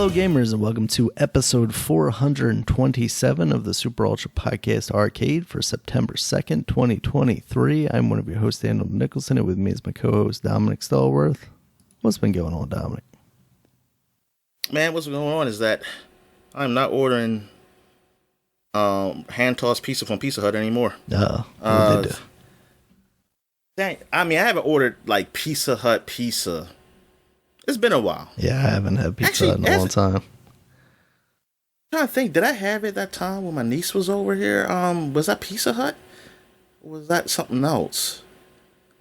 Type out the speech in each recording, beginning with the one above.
Hello gamers and welcome to episode 427 of the Super Ultra Podcast Arcade for September 2nd, 2023. I'm one of your hosts, Daniel Nicholson, and with me is my co-host, Dominic Stallworth. What's been going on, Dominic? Man, what's going on is that I'm not ordering hand-tossed pizza from Pizza Hut anymore. What did they do? Dang, I mean, I haven't ordered like Pizza Hut pizza. It's been a while. Yeah, I haven't had Pizza Hut in a long time. I'm trying to think, did I have it that time when my niece was over here? Was that Pizza Hut? Or was that something else?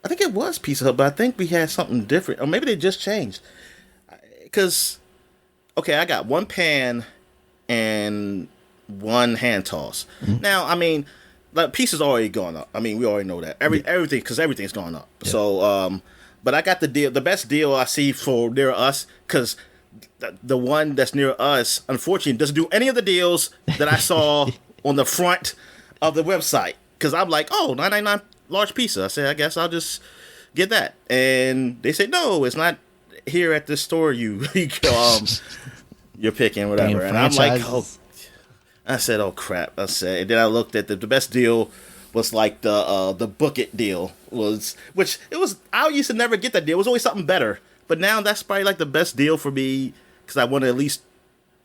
I think it was Pizza Hut, but I think we had something different. Or maybe they just changed. Because, okay, I got one pan and one hand toss. Mm-hmm. Now, I mean, like, pizza's already gone up. I mean, we already know that. Everything, because everything's gone up. Yeah. So, but I got the best deal I see for near us, because the one that's near us, unfortunately, doesn't do any of the deals that I saw on the front of the website. Because I'm like, oh, $9.99 large pizza. I said, I guess I'll just get that. And they said, no, it's not here at this store you're picking, whatever. And I'm like, oh. I said, oh, crap. And then I looked at the best deal was like the Book It deal I used to never get that deal. It was always something better. But now that's probably like the best deal for me because I wanted at least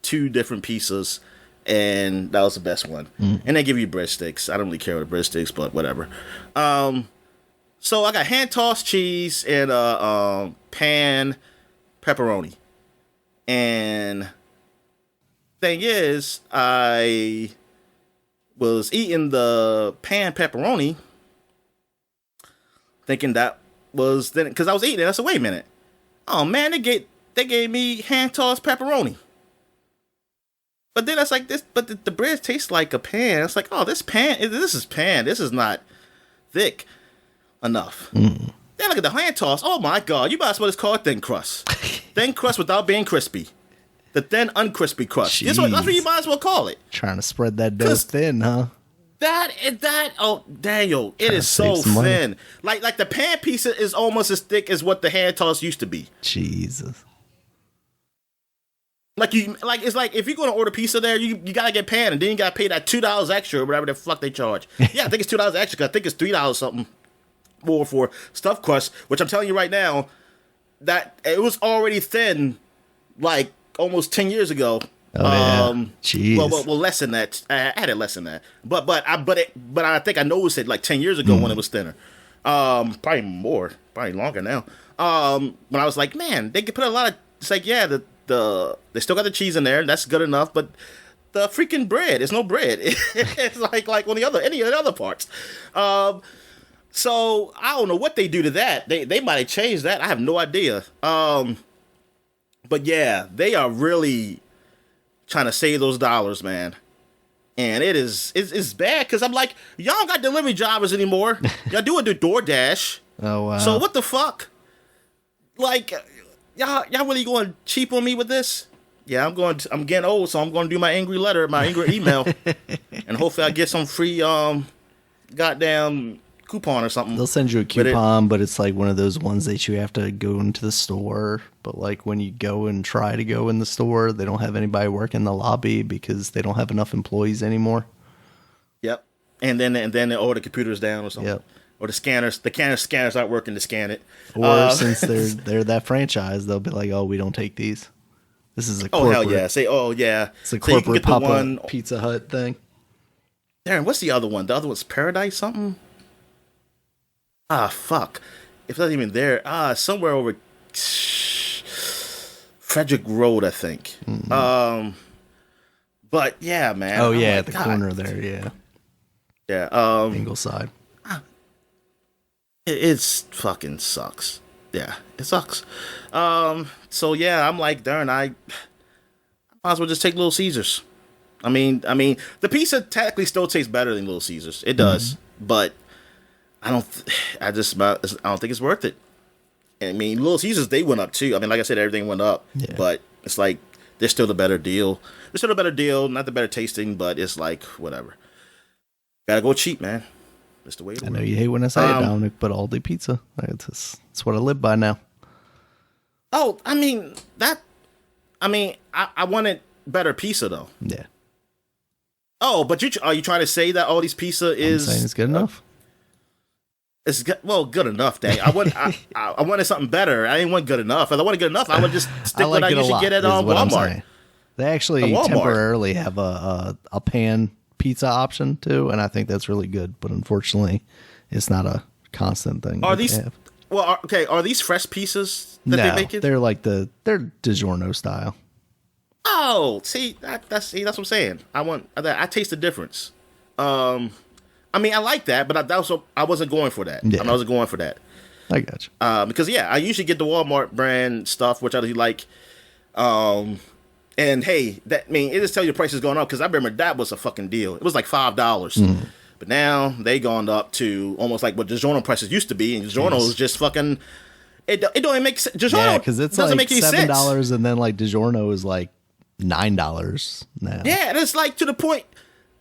2 different pizzas, and that was the best one. Mm. And they give you breadsticks. I don't really care with the breadsticks, but whatever. So I got hand-tossed cheese and pan pepperoni. And thing is, I was eating the pan pepperoni thinking that was then because I was eating it. I said, wait a minute. Oh man, they gave me hand-tossed pepperoni. But then I was like, the bread tastes like a pan. It's like, oh, this is pan. This is not thick enough. Mm. Then look at the hand toss. Oh my God, you might as well just call it thin crust. Thin crust without being crispy. The thin, uncrispy crust. That's what you might as well call it. Trying to spread that dough thin, huh? Oh, Daniel, it is so thin. Like the pan pizza is almost as thick as what the hand toss used to be. Jesus. It's like if you're gonna order pizza there, you gotta get pan, and then you gotta pay that $2 extra or whatever the fuck they charge. Yeah, I think it's $2 extra. Cause I think it's $3 something more for stuffed crust. Which I'm telling you right now, that it was already thin, like almost 10 years ago. Oh, yeah. Well, less than that. I had it less than that. But I think I noticed it like 10 years ago when it was thinner. Probably longer now. When I was like, man, they could put a lot of. It's like, yeah, they still got the cheese in there, and that's good enough. But the freaking bread, it's no bread. It's like on any of the other parts. So I don't know what they do to that. They might have changed that. I have no idea. But yeah, they are really trying to save those dollars, man. And it's bad because I'm like, y'all don't got delivery drivers anymore. Y'all doing the DoorDash. Oh wow. So what the fuck? Like, y'all really going cheap on me with this? Yeah, I'm getting old, so I'm going to do my angry email, and hopefully I get some free goddamn coupon or something. They'll send you a coupon, but it's like one of those ones that you have to go into the store. But like when you go and try to go in the store, they don't have anybody working in the lobby because they don't have enough employees anymore. Yep. And then the computer's down or something. Yep. Or the scanners aren't working to scan it. Or since they're that franchise, they'll be like, oh, we don't take these. This is a corporate. Oh hell yeah! It's a corporate pop-up Pizza Hut thing. Darren, what's the other one? The other one's Paradise something. Ah, fuck. If that's even there. Somewhere over Frederick Road, I think. Mm-hmm. But yeah, man. Oh yeah, at the corner there, yeah. Yeah. Ingleside. It's fucking sucks. Yeah, it sucks. So yeah, I'm like, darn, I might as well just take Little Caesars. I mean, the pizza technically still tastes better than Little Caesars. It does, but I don't think it's worth it. I mean, Little Caesars, they went up too. I mean, like I said, everything went up, but it's like they're still the better deal. They're still a better deal, not the better tasting, but it's like whatever. Gotta go cheap, man. That's the way. I know you hate when I say it, Dominic, but Aldi pizza. That's what I live by now. Oh, I mean I mean, I wanted better pizza though. Yeah. Oh, but are you trying to say that all these pizza is? I'm saying it's good enough. It's good enough. Dang, I wanted something better. I didn't want good enough. If I wanted good enough, I would just stick what I usually get at Walmart. They actually temporarily have a pan pizza option too, and I think that's really good. But unfortunately, it's not a constant thing. Are these? Well, okay. Are these fresh pizzas that they make it? They're like they're DiGiorno style. Oh, see, that's what I'm saying. I taste the difference. I mean, I like that, but I wasn't going for that. Yeah. I wasn't going for that. I got you. Because I usually get the Walmart brand stuff, which I really like. And hey, it just tell you the price is going up because I remember that was a fucking deal. It was like $5, but now they gone up to almost like what DiGiorno prices used to be, and DiGiorno is just fucking. It don't even make sense. DiGiorno because it's doesn't like make any $7, and then like DiGiorno is like $9 now. Yeah, and it's like to the point.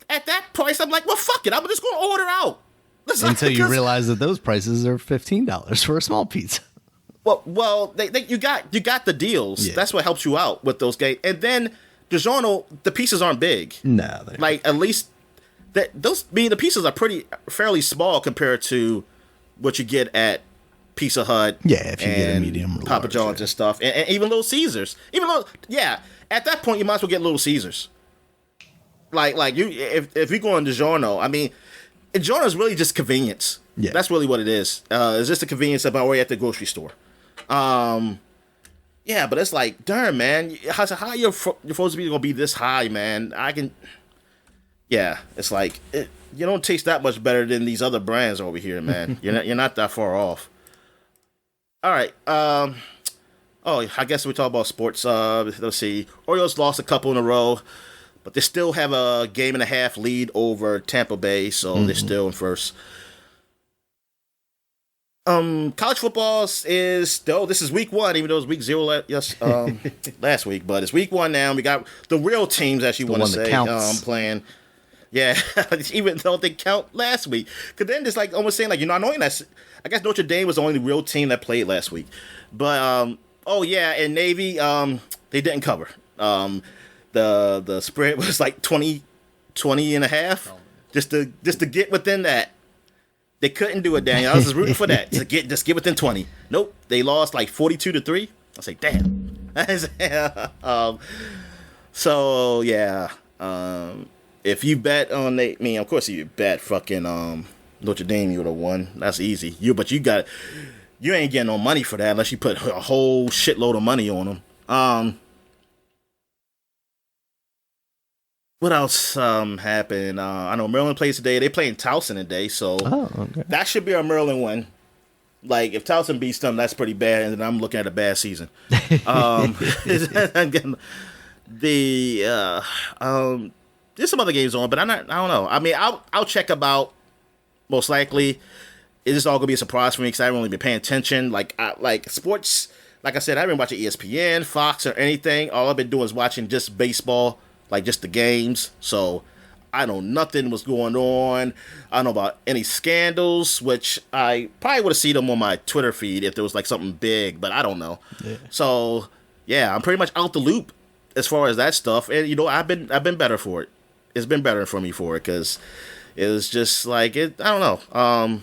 At that price, I'm like, well, fuck it. I'm just going to order out. Until you realize that those prices are $15 for a small pizza. Well, you got the deals. Yeah. That's what helps you out with those games. And then DiGiorno, the pieces aren't big. No, like at least the pieces are fairly small compared to what you get at Pizza Hut. Yeah, if you get a medium, or Papa John's and stuff, and even Little Caesars. At that point, you might as well get Little Caesars. Like you, if you go on DiGiorno, I mean, DiGiorno is really just convenience. Yeah, that's really what it is. It's just a convenience about where you're at the grocery store. Yeah, but it's like, darn, man, how you're supposed to be gonna be this high, man? Yeah, it's like you don't taste that much better than these other brands over here, man. You're not that far off. All right. Oh, I guess we talk about sports. Let's see. Orioles lost a couple in a row. But they still have a 1.5 game lead over Tampa Bay, so they're still in first. College football is still. This is week 1, even though it was week 0 last week. But it's week 1 now. We got the real teams, as you want to say, playing. Yeah, even though they count last week. Because then it's like almost saying like I guess Notre Dame was the only real team that played last week. But and Navy they didn't cover. The spread was like 20 and a half, just to get within that. They couldn't do it, Daniel. I was just rooting for that to get within 20. Nope, they lost like 42-3. I was like, damn. So yeah, if you bet on of course you bet fucking Notre Dame, you would have won. That's easy. But you ain't getting no money for that unless you put a whole shitload of money on them. What else happened? I know Maryland plays today. They playing Towson today, so that should be a Maryland win. Like if Towson beats them, that's pretty bad, and then I'm looking at a bad season. There's some other games on, but I don't know. I mean, I'll check about. Most likely, it's all gonna be a surprise for me because I haven't really been paying attention. Like sports. Like I said, I haven't been watching ESPN, Fox, or anything. All I've been doing is watching just baseball. Like just the games, so I know nothing was going on. I don't know about any scandals, which I probably would have seen them on my Twitter feed if there was like something big, but I don't know. Yeah. So yeah, I'm pretty much out the loop as far as that stuff, and I've been better for it. It's been better for me for it because it was just like I don't know.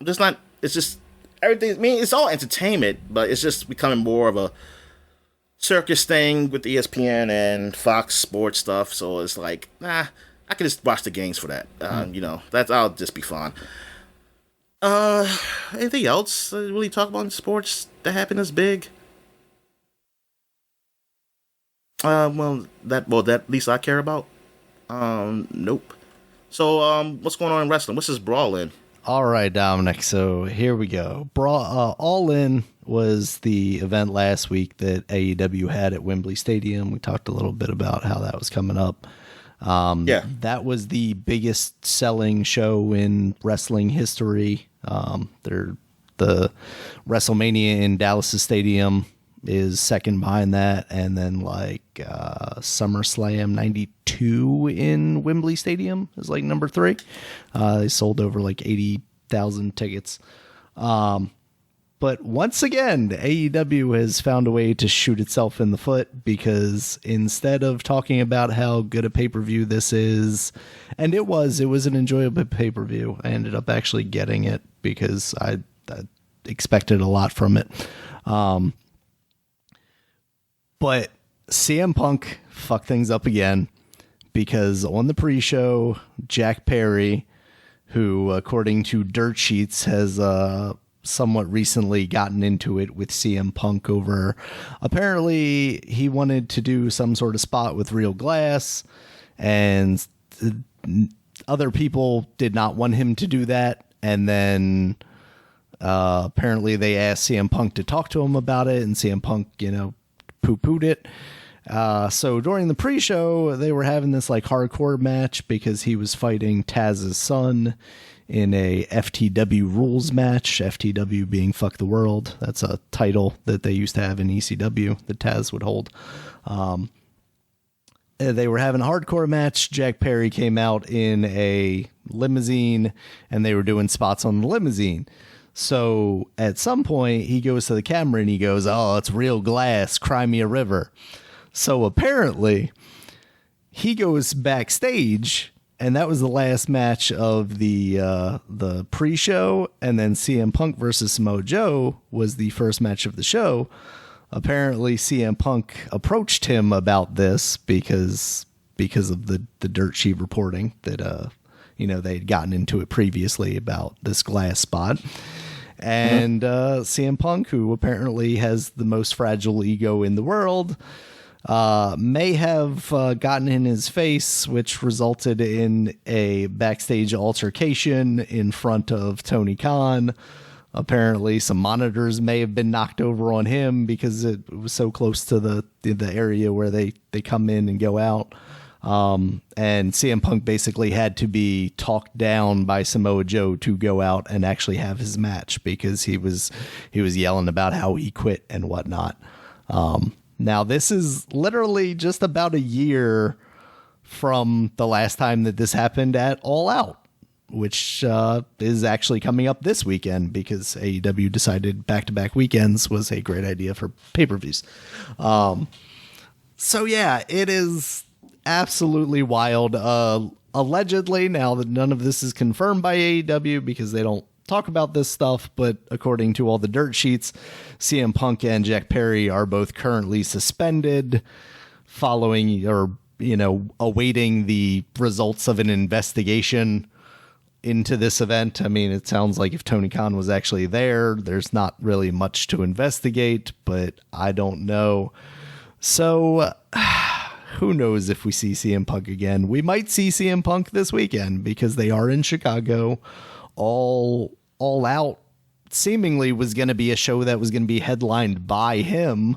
Just not. It's just everything. I mean, it's all entertainment, but it's just becoming more of a circus thing with ESPN and Fox Sports stuff, so it's like, I can just watch the games for that. I'll just be fine. Anything else really talk about in sports that happened as big? That at least I care about. Nope. So what's going on in wrestling? What's this Brawl in? All right, Dominic. So here we go. All In was the event last week that AEW had at Wembley Stadium. We talked a little bit about how that was coming up. That was the biggest selling show in wrestling history. The WrestleMania in Dallas Stadium is second behind that, and then SummerSlam 92 in Wembley Stadium is like number 3. They sold over like 80,000 tickets. But once again, AEW has found a way to shoot itself in the foot, because instead of talking about how good a pay-per-view this is, and it was an enjoyable pay-per-view. I ended up actually getting it because I expected a lot from it. But CM Punk fucked things up again, because on the pre-show, Jack Perry, who according to Dirt Sheets has somewhat recently gotten into it with CM Punk over, apparently he wanted to do some sort of spot with Real Glass, and other people did not want him to do that. And then apparently they asked CM Punk to talk to him about it, and CM Punk, poo-pooed it. So during the pre-show, they were having this like hardcore match because he was fighting Taz's son in a FTW rules match. FTW being Fuck the World. That's a title that they used to have in ECW that Taz would hold. They were having a hardcore match. Jack Perry came out in a limousine, and they were doing spots on the limousine. So at some point, he goes to the camera and he goes, "Oh, it's Real Glass, cry me a river." So apparently, he goes backstage, and that was the last match of the pre-show, and then CM Punk versus Samoa Joe was the first match of the show. Apparently, CM Punk approached him about this because of the dirt sheet reporting that they had gotten into it previously about this glass spot. And CM Punk, who apparently has the most fragile ego in the world, may have gotten in his face, which resulted in a backstage altercation in front of Tony Khan. Apparently, some monitors may have been knocked over on him because it was so close to the area where they come in and go out. And CM Punk basically had to be talked down by Samoa Joe to go out and actually have his match, because he was yelling about how he quit and whatnot. Now, this is literally just about a year from the last time that this happened at All Out, which is actually coming up this weekend, because AEW decided back-to-back weekends was a great idea for pay-per-views. So, yeah, it is absolutely wild. Allegedly, now that none of this is confirmed by AEW because they don't talk about this stuff, but according to all the dirt sheets, CM Punk and Jack Perry are both currently suspended following awaiting the results of an investigation into this event. I mean, it sounds like if Tony Khan was actually there, there's not really much to investigate, but I don't know. So who knows if we see CM Punk again? We might see CM Punk this weekend because they are in Chicago. All Out seemingly was going to be a show that was going to be headlined by him,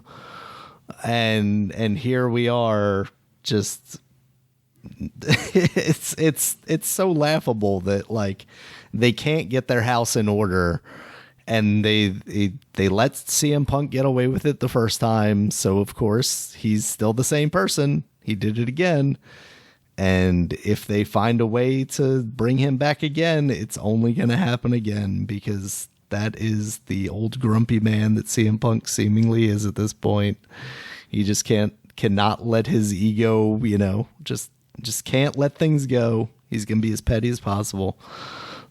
and here we are. Just it's so laughable that like they can't get their house in order, and they let CM Punk get away with it the first time, so of course he's still the same person. He did it again. And if they find a way to bring him back again, it's only going to happen again, because that is the old grumpy man that CM Punk seemingly is at this point. He just cannot let his ego, just can't let things go. He's going to be as petty as possible.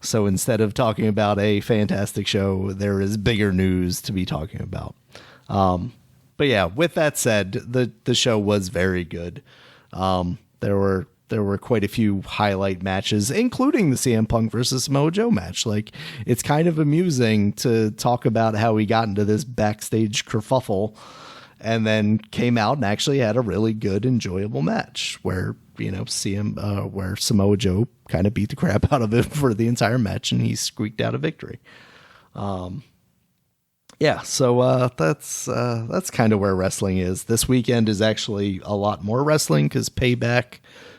So instead of talking about a fantastic show, there is bigger news to be talking about. But yeah, with that said, the show was very good. There were quite a few highlight matches, including the CM Punk versus Samoa Joe match. Like, it's kind of amusing to talk about how he got into this backstage kerfuffle and then came out and actually had a really good, enjoyable match where, where Samoa Joe kind of beat the crap out of him for the entire match and he squeaked out a victory. So that's kind of where wrestling is. This weekend is actually a lot more wrestling because Payback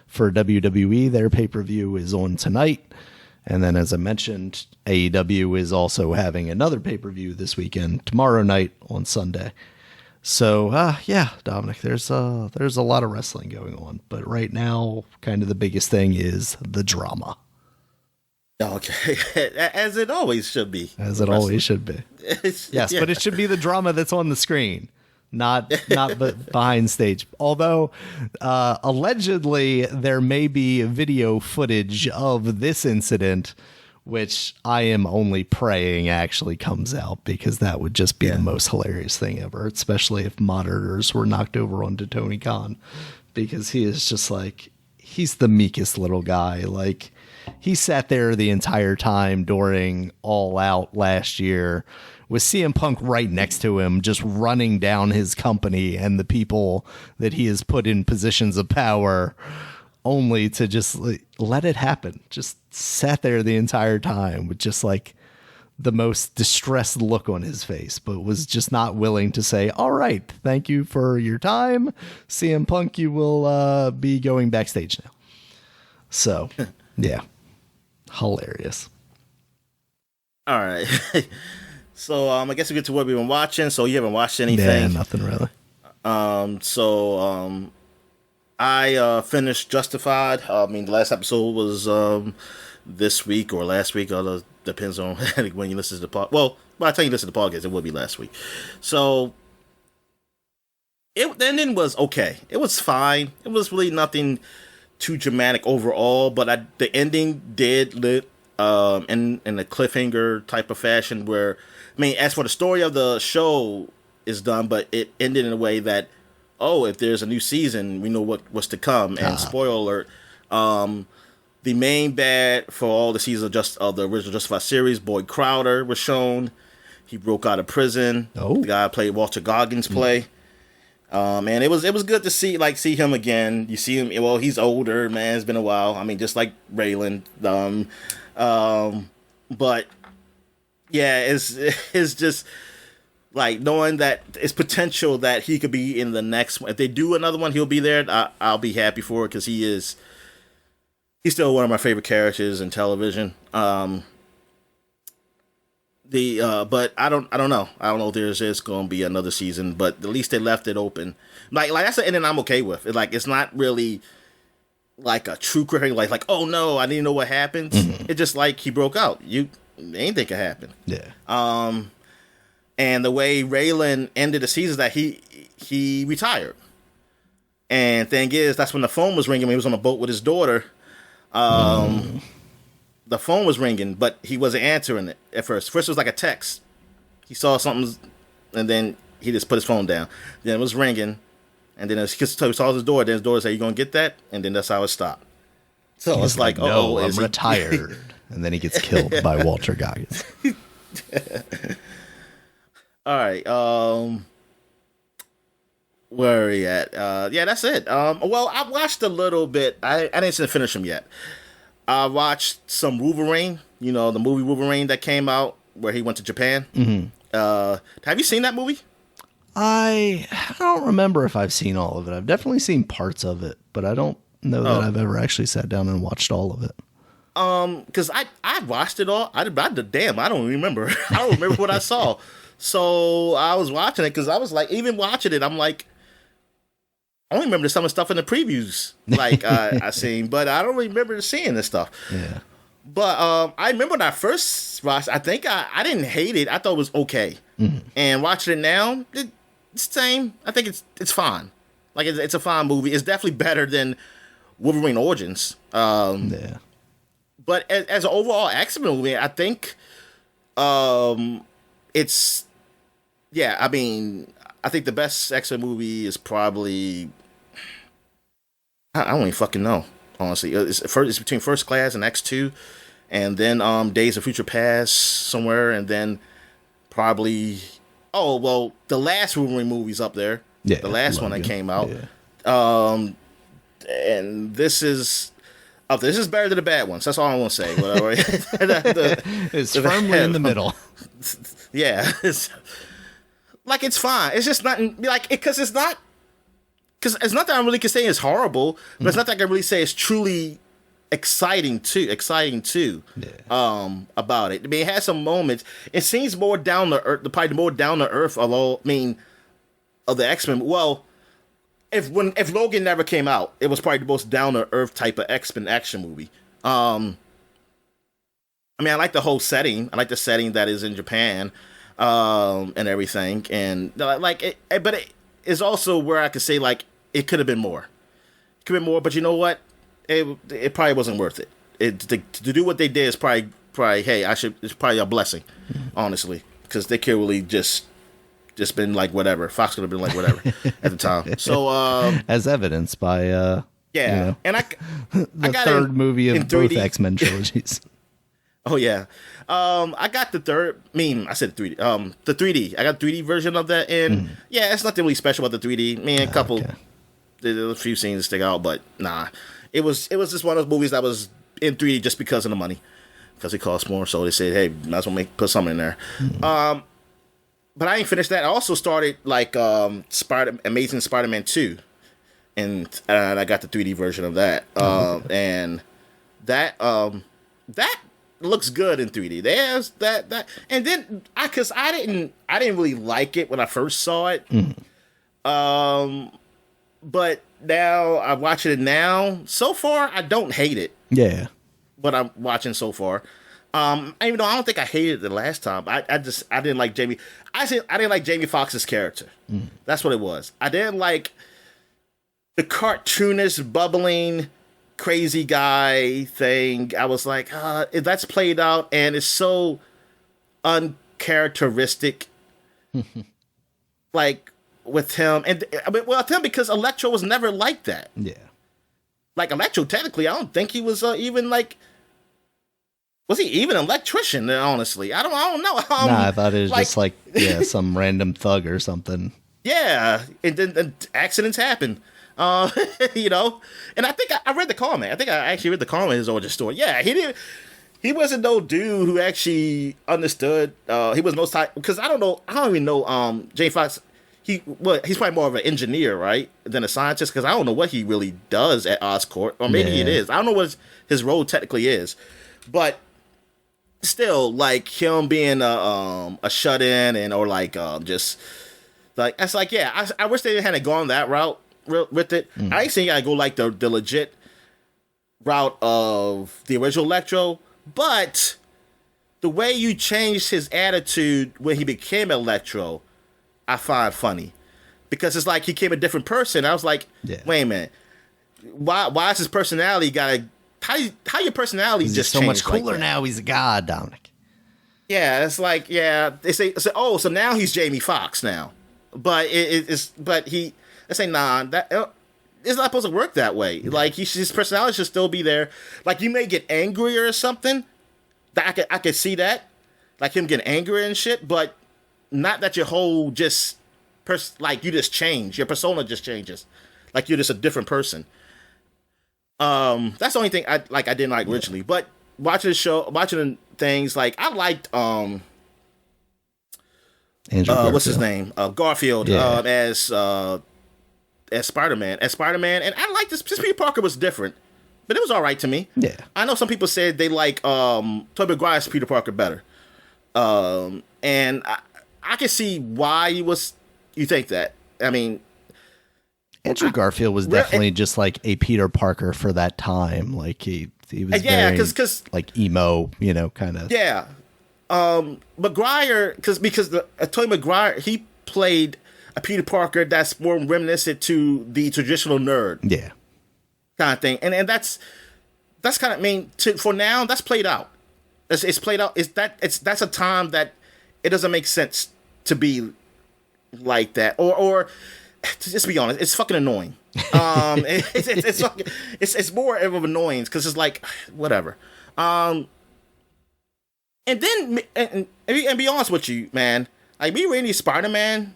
for WWE, their pay-per-view, is on tonight. And then, as I mentioned, AEW is also having another pay-per-view this weekend, tomorrow night on Sunday. So, Dominic, there's a lot of wrestling going on. But right now, kind of the biggest thing is the drama. Okay, as it always should be. As it always should be. Yes, but it should be the drama that's on the screen, not behind stage. Although, allegedly, there may be video footage of this incident, which I am only praying actually comes out, because that would just be the most hilarious thing ever, especially if monitors were knocked over onto Tony Khan, because he is just like, he's the meekest little guy. Like, he sat there the entire time during All Out last year with CM Punk right next to him, just running down his company and the people that he has put in positions of power, only to just let it happen. Just sat there the entire time with just like the most distressed look on his face, but was just not willing to say, all right, thank you for your time, CM Punk, you will be going backstage now. So, yeah. Hilarious. All right. So I guess we get to what we've been watching. So you haven't watched anything? Yeah, nothing really. I finished Justified. I mean, the last episode was this week or last week. Depends on when you listen to the podcast. Well, by the time you listen to the podcast, it will be last week. So the ending was okay. It was fine. It was really nothing too dramatic overall, but the ending did lit in a cliffhanger type of fashion where, I mean, as for the story of the show is done, but it ended in a way that, oh, if there's a new season, we know what's to come. And spoiler alert, the main bad for all the seasons of the original Justified series, Boyd Crowder, was shown. He broke out of prison. Oh. The guy played Walter Goggins play. And it was good to see him again. You see him, well, he's older, man. It's been a while. I mean, just like Raylan. But yeah, it's just like knowing that it's potential that he could be in the next one. If they do another one, he'll be there. I'll be happy for it, because he's still one of my favorite characters in television. But I don't know. I don't know if there's going to be another season, but at least they left it open. Like that's the ending I'm okay with. It's not really like a true critic. Like oh no, I didn't know what happened. Mm-hmm. It's just like he broke out. Anything could happen. Yeah. And the way Raylan ended the season is that he retired. And thing is, that's when the phone was ringing when he was on a boat with his daughter. The phone was ringing, but he wasn't answering it at first. First, it was like a text. He saw something, and then he just put his phone down. Then it was ringing, and then he saw his door. Then his daughter said, "You gonna get that?" And then that's how it stopped. So He's it's like, no, I'm retired. And then he gets killed by Walter Goggins. All right. Where are we at? Yeah, that's it. Well, I watched a little bit. I didn't finish them yet. I watched some Wolverine, the movie Wolverine that came out where he went to Japan. Mm-hmm. Have you seen that movie? I don't remember if I've seen all of it. I've definitely seen parts of it, but I don't know that I've ever actually sat down and watched all of it. Because I watched it all. I don't remember. I don't remember what I saw. So I was watching it because I was like, even watching it, I'm like, I only remember some of the stuff in the previews, like I seen, but I don't remember seeing this stuff. Yeah. But I remember when I first watched, I think I didn't hate it. I thought it was okay. Mm-hmm. And watching it now, it's the same. I think it's fine. Like it's a fine movie. It's definitely better than Wolverine Origins. Yeah. But as an overall X-Men movie, I think it's, yeah, I mean, I think the best X-Men movie is probably, I don't even fucking know, honestly. It's between First Class and X2, and then Days of Future Past somewhere, and then probably, the last Wolverine movie's up there. Yeah, the last one that came out. Yeah. And this is better than the bad ones. That's all I want to say. Whatever. It's firmly in the middle. Yeah. It's fine. It's just not because it's not that I really can say it's horrible, but it's not that I can really say it's truly exciting too. Yeah. About it. I mean, it has some moments. It seems more down to earth. Probably more down to earth of the X-Men. Well, if Logan never came out, it was probably the most down to earth type of X-Men action movie. I mean, I like the whole setting. I like the setting that is in Japan, and everything. And like, but it's also where I could say like it could have been more. It could have been more, but you know what? It probably wasn't worth it. To do what they did is probably hey, it's probably a blessing, honestly, because they could really just been like whatever. Fox could have been like whatever at the time. So as evidenced by and I got third movie of both 3D. X-Men trilogies. Oh yeah, I got the third. I said 3D. The 3D. I got the 3D version of that, and yeah, it's nothing really special about the 3D. I mean, a couple, there's a few scenes that stick out, but nah, it was just one of those movies that was in 3D just because of the money, because it cost more. So they said, hey, might as well put something in there. But I ain't finished that. I also started like Amazing Spider-Man 2, and I got the 3D version of that, and that looks good in 3D. There's that, and then I didn't really like it when I first saw it. But now I'm watching it now. So far, I don't hate it. Yeah. What I'm watching so far. Even though I don't think I hated it the last time. I didn't like Jamie. I didn't like Jamie Foxx's character. That's what it was. I didn't like the cartoonish, bubbling, crazy guy thing. I was like, that's played out and it's so uncharacteristic. Like with him, and with him, because Electro was never like that. Yeah, like Electro, technically, I don't think he was even like. Was he even an electrician? Honestly, I don't know. Nah, I thought it was just like some random thug or something. Yeah, and then accidents happen. You know, and I think I read the comment. I think I actually read the comment in his origin story. Yeah, he wasn't no dude who actually understood. He was no type, because I don't even know. Jay Fox, he's probably more of an engineer, right, than a scientist, because I don't know what he really does at Oscorp, or maybe it is. I don't know what his role technically is, but still, like him being a shut-in or like just like, it's like, yeah, I wish they hadn't gone that route with it. I ain't saying you gotta go like the legit route of the original Electro, but the way you changed his attitude when he became Electro, I find funny, because it's like he became a different person. I was like, wait a minute, why is his personality gotta? How your personality just so much cooler like now? He's a god, Dominic. Yeah, it's like, yeah, they say, oh, so now he's Jamie Foxx now, but they say, nah, that it's not supposed to work that way. Yeah. Like his personality should still be there. Like you may get angrier or something. That I could see that, like him getting angry and shit, but not that your whole like you just change. Your persona just changes. Like you're just a different person. That's the only thing I didn't like originally, but watching the show, watching things, like I liked what's his name, Garfield, as Spider-Man, and I liked this. Peter Parker was different, but it was all right to me. Yeah, I know some people said they like Tobey Maguire's Peter Parker better, and I can see why you think that. I mean, Andrew Garfield was definitely just like a Peter Parker for that time. Like he was very like emo, kind of. Yeah. Maguire, because Tobey Maguire, he played a Peter Parker that's more reminiscent to the traditional nerd. Yeah. Kind of thing. And that's kind of, for now, that's played out. It's played out. That's a time that it doesn't make sense to be like that. Or to just be honest, it's fucking annoying. It's more of an annoyance, because it's like, whatever. And then, and be honest with you, man, like me reading Spider-Man,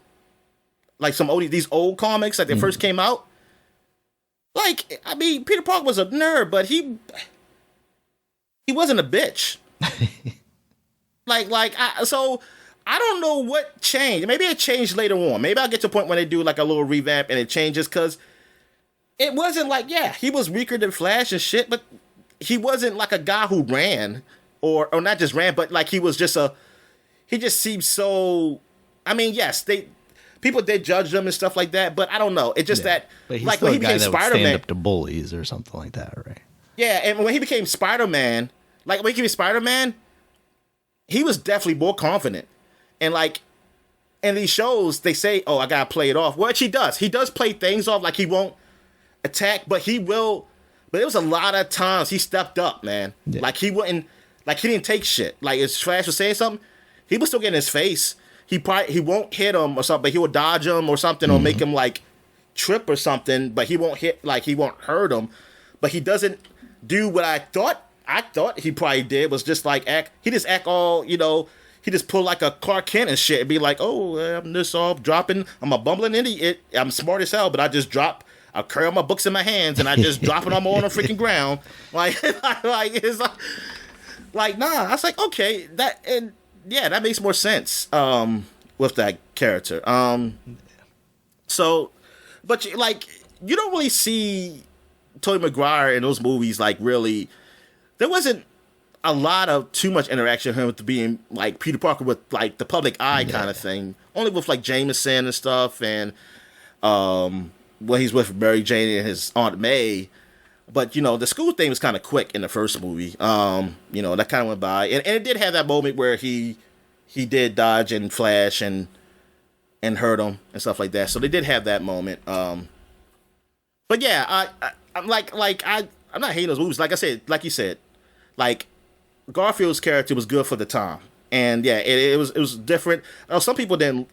like these old comics, like they first came out. Like, I mean, Peter Parker was a nerd, but he wasn't a bitch. So I don't know what changed. Maybe it changed later on. Maybe I'll get to a point when they do like a little revamp and it changes, because it wasn't like, yeah, he was weaker than Flash and shit, but he wasn't like a guy who ran, or not just ran, but like he just seemed so, I mean, yes, people did judge them and stuff like that, but I don't know. It's just that, but he's like still when he a guy became that Spider-Man, would stand up to bullies or something like that, right? Yeah, and when he became Spider-Man, he was definitely more confident. And like in these shows, they say, "Oh, I gotta play it off," which he does. He does play things off, like he won't attack, but he will. But there was a lot of times he stepped up, man. Yeah. Like he wouldn't, like he didn't take shit. Like if Flash was saying something, he would still get in his face. He won't hit him or something, but he will dodge him or something, or make him like trip or something. But he won't hit, like he won't hurt him. But he doesn't do what I thought he probably did, was just like he just act all, you know, he just pull like a Clark Kent and shit and be like, oh, I'm this off dropping, I'm a bumbling idiot, I'm smart as hell, but I carry all my books in my hands and I just drop it on the freaking ground. Like it's like nah. I was like, okay, that makes more sense with that character. So, but you don't really see Tobey Maguire in those movies, like really. There wasn't a lot of too much interaction with him with being like Peter Parker with like the public eye kind of thing. Only with like Jameson and stuff, and when he's with Mary Jane and his Aunt May. But you know, the school thing was kind of quick in the first movie. You know, that kind of went by, and it did have that moment where he did dodge and flash and hurt him and stuff like that. So they did have that moment. But yeah, I'm not hating those movies. Like I said, like you said, like Garfield's character was good for the time, and yeah, it was different. Some people didn't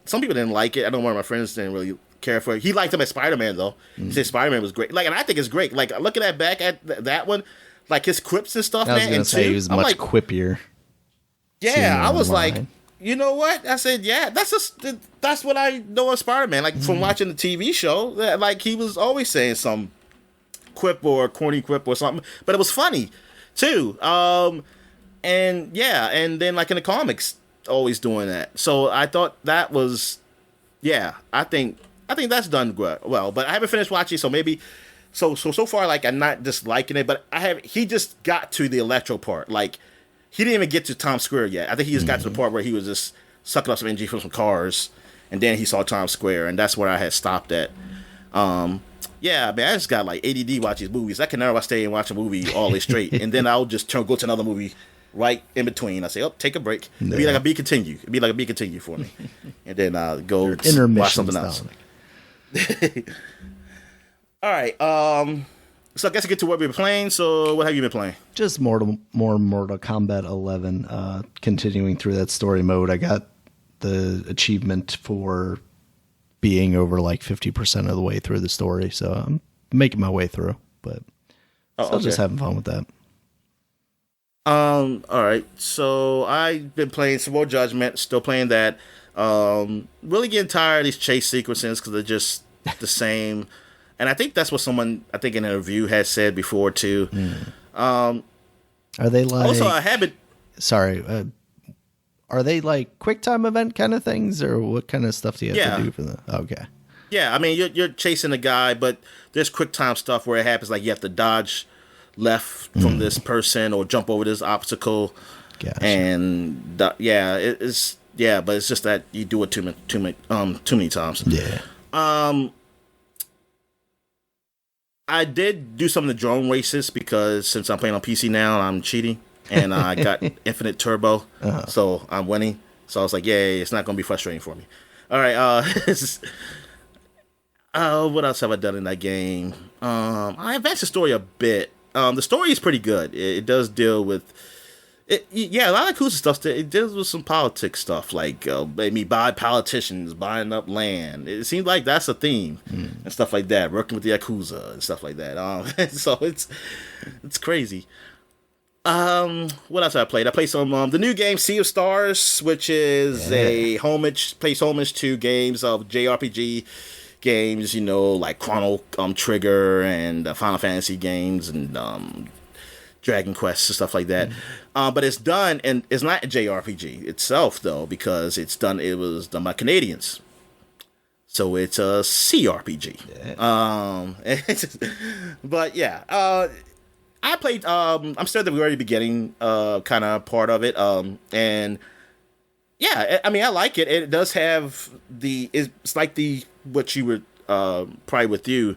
like it. I know one of my friends didn't really care for it. He liked him as Spider-Man though. He said Spider-Man was great. Like, and I think it's great. Like looking back at that one, like his quips and stuff. I was gonna say he was much quippier. Yeah, I was like, you know what? I said, yeah, that's what I know of Spider-Man. Like from watching the TV show, like he was always saying some quip or corny quip or something, but it was funny too. And yeah, and then like in the comics, always doing that. So I thought that was, yeah, I think that's done well. But I haven't finished watching, so maybe so far like I'm not disliking it, but he just got to the Electro part. Like he didn't even get to Times Square yet. I think he just got to the part where he was just sucking up some energy from some cars, and then he saw Times Square, and that's where I had stopped at. Yeah, man, I just got like ADD watching these movies. I can never stay and watch a movie all the way straight, and then I'll just go to another movie right in between. I say, oh, take a break. It'd be like a be continue. It'd be like a be continue for me, and then go watch something else. All right. So I guess I get to what we've been playing. So what have you been playing? Just more Mortal Kombat 11. Continuing through that story mode, I got the achievement for being over like 50% of the way through the story, so I'm making my way through, but still just having fun with that. All right, so I've been playing some more Judgment, still playing that. Really getting tired of these chase sequences because they're just the same, and I think that's what someone, I think in a review, has said before too. Are they like? Also, I haven't. Sorry. Are they like quick time event kind of things, or what kind of stuff do you have to do for them? Okay. Yeah, I mean, you're chasing a guy, but there's quick time stuff where it happens like you have to dodge left from this person or jump over this obstacle. Gotcha. And but it's just that you do it too many times. Yeah. I did do some of the drone races because since I'm playing on PC now, I'm cheating. And I got infinite turbo, so I'm winning. So I was like, yay, it's not going to be frustrating for me. All right, what else have I done in that game? I advanced the story a bit. The story is pretty good. It does deal with, a lot of cool stuff. It deals with some politics stuff, like maybe politicians buying up land. It seems like that's a theme and stuff like that, working with the Yakuza and stuff like that. So it's crazy. What else I played? I played some the new game Sea of Stars, which is a pays homage to games of JRPG games, you know, like Chrono Trigger and Final Fantasy games and Dragon Quest and stuff like that. But it's done, and it's not a JRPG itself though, because it was done by Canadians. So it's a CRPG. But yeah. I played, I'm still at the very beginning kind of part of it. And yeah, I mean, I like it. It does have it's like what you would, probably with you,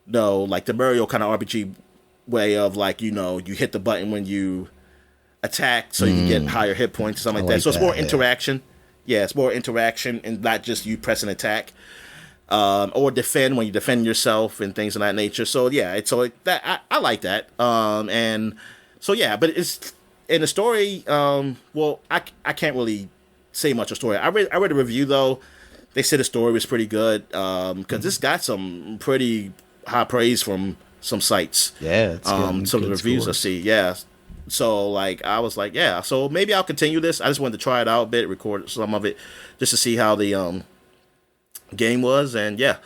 know, like the Mario kind of RPG way of like, you know, you hit the button when you attack so you can get higher hit points or something like that. So it's more interaction. Yeah, it's more interaction and not just you press an attack. Or defend when you defend yourself and things of that nature. So yeah, I like that. And so yeah, but it's in the story. Well, I can't really say much of story. I read a review though. They said the story was pretty good because this got some pretty high praise from some sites. Yeah, it's some of the reviews scores. I see. Yeah. So like I was like, yeah. So maybe I'll continue this. I just wanted to try it out a bit, record some of it, just to see how the game was, and yeah,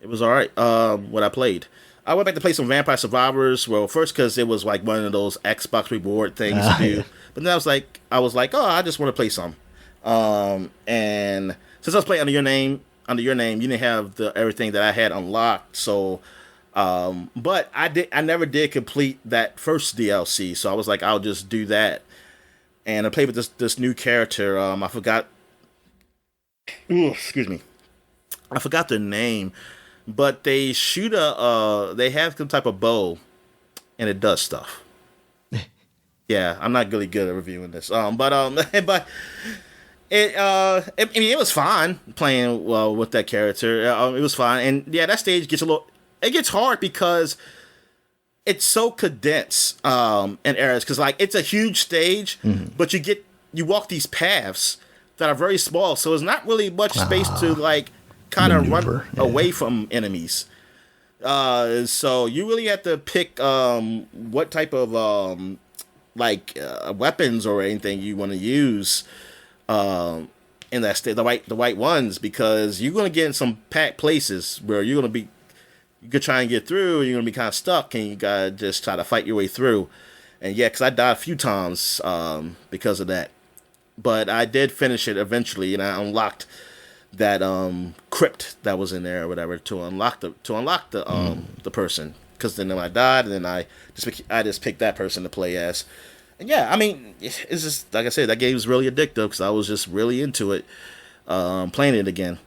it was all right. What I played, I went back to play some Vampire Survivors. Well, first because it was like one of those Xbox reward things to do, but then I was like, oh, I just want to play some. And since I was playing under your name, you didn't have everything that I had unlocked. So, but I never did complete that first DLC. So I was like, I'll just do that, and I played with this new character. I forgot. Ooh, excuse me. I forgot their name, but they shoot they have some type of bow, and it does stuff. Yeah, I'm not really good at reviewing this. But it was fine playing with that character. It was fine, and yeah, that stage gets hard because it's so condensed in areas. Because like it's a huge stage, but you walk these paths that are very small, so there's not really much space to like kind of run away from enemies. So you really have to pick what type of weapons or anything you want to use in that state, the right ones, because you're going to get in some packed places where you could try and get through, and you're going to be kind of stuck, and you got to just try to fight your way through. And yeah, because I died a few times because of that. But I did finish it eventually, and I unlocked that crypt that was in there or whatever to unlock the person. Because then I died, and then I just picked that person to play as. And yeah, I mean, it's just like I said, that game was really addictive because I was just really into it, playing it again.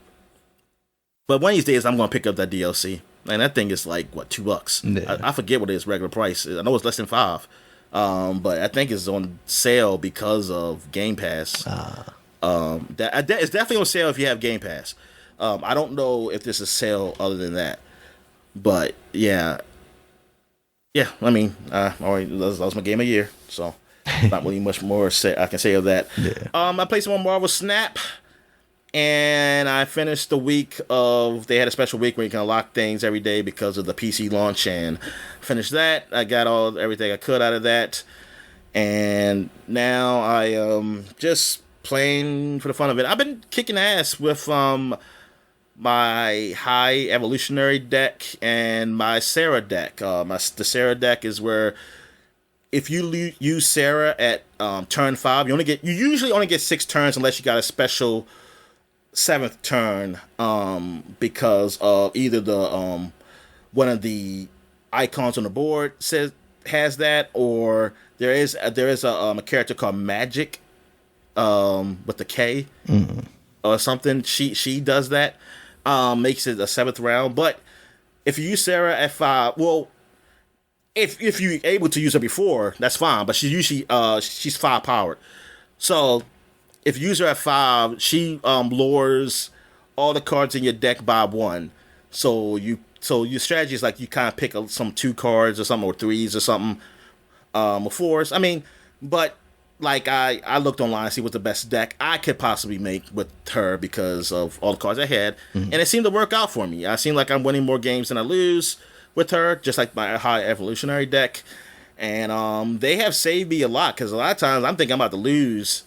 But one of these days, I'm gonna pick up that DLC, and that thing is like what, $2? Yeah. I forget what its regular price is. I know it's less than $5. But I think it's on sale because of Game Pass. It's definitely on sale if you have Game Pass. I don't know if there's a sale other than that, but yeah. I mean, alright, that was my game of the year, so not really much more I can say of that. Yeah. I played some more Marvel Snap, and I finished the week of. They had a special week where you can unlock things every day because of the PC launch, and finished that. I got everything I could out of that, and now I am just playing for the fun of it. I've been kicking ass with my high evolutionary deck and my Sarah deck. The Sarah deck is where if you use Sarah at turn 5, you usually only get 6 turns unless you got a special 7th turn because of either the one of the icons on the board has that, or there is a character called Magic with the K or something. She does that. Makes it a 7th round. But if you use Sarah at 5, well, if you're able to use her before, that's fine. But she's 5 powered. So if you use her at 5, she lowers all the cards in your deck by 1. So your strategy is like you kind of pick some 2 cards or something, or 3s or something, or 4s. I mean, but like I looked online to see what the best deck I could possibly make with her because of all the cards I had, and it seemed to work out for me. I seem like I'm winning more games than I lose with her, just like my high evolutionary deck. And they have saved me a lot because a lot of times I'm thinking I'm about to lose,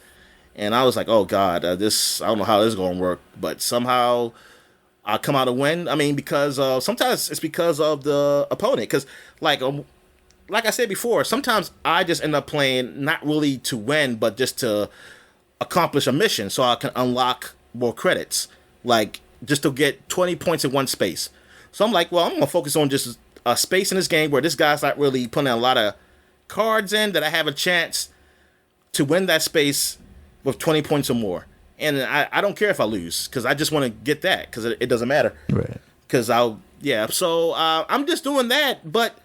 and I was like, oh god, I don't know how this is going to work, but somehow I come out a win. I mean, because sometimes it's because of the opponent, because like I said before, sometimes I just end up playing not really to win, but just to accomplish a mission so I can unlock more credits. Like, just to get 20 points in one space. So I'm like, well, I'm going to focus on just a space in this game where this guy's not really putting a lot of cards in, that I have a chance to win that space with 20 points or more. And I don't care if I lose, because I just want to get that, because it doesn't matter. Right. So I'm just doing that, but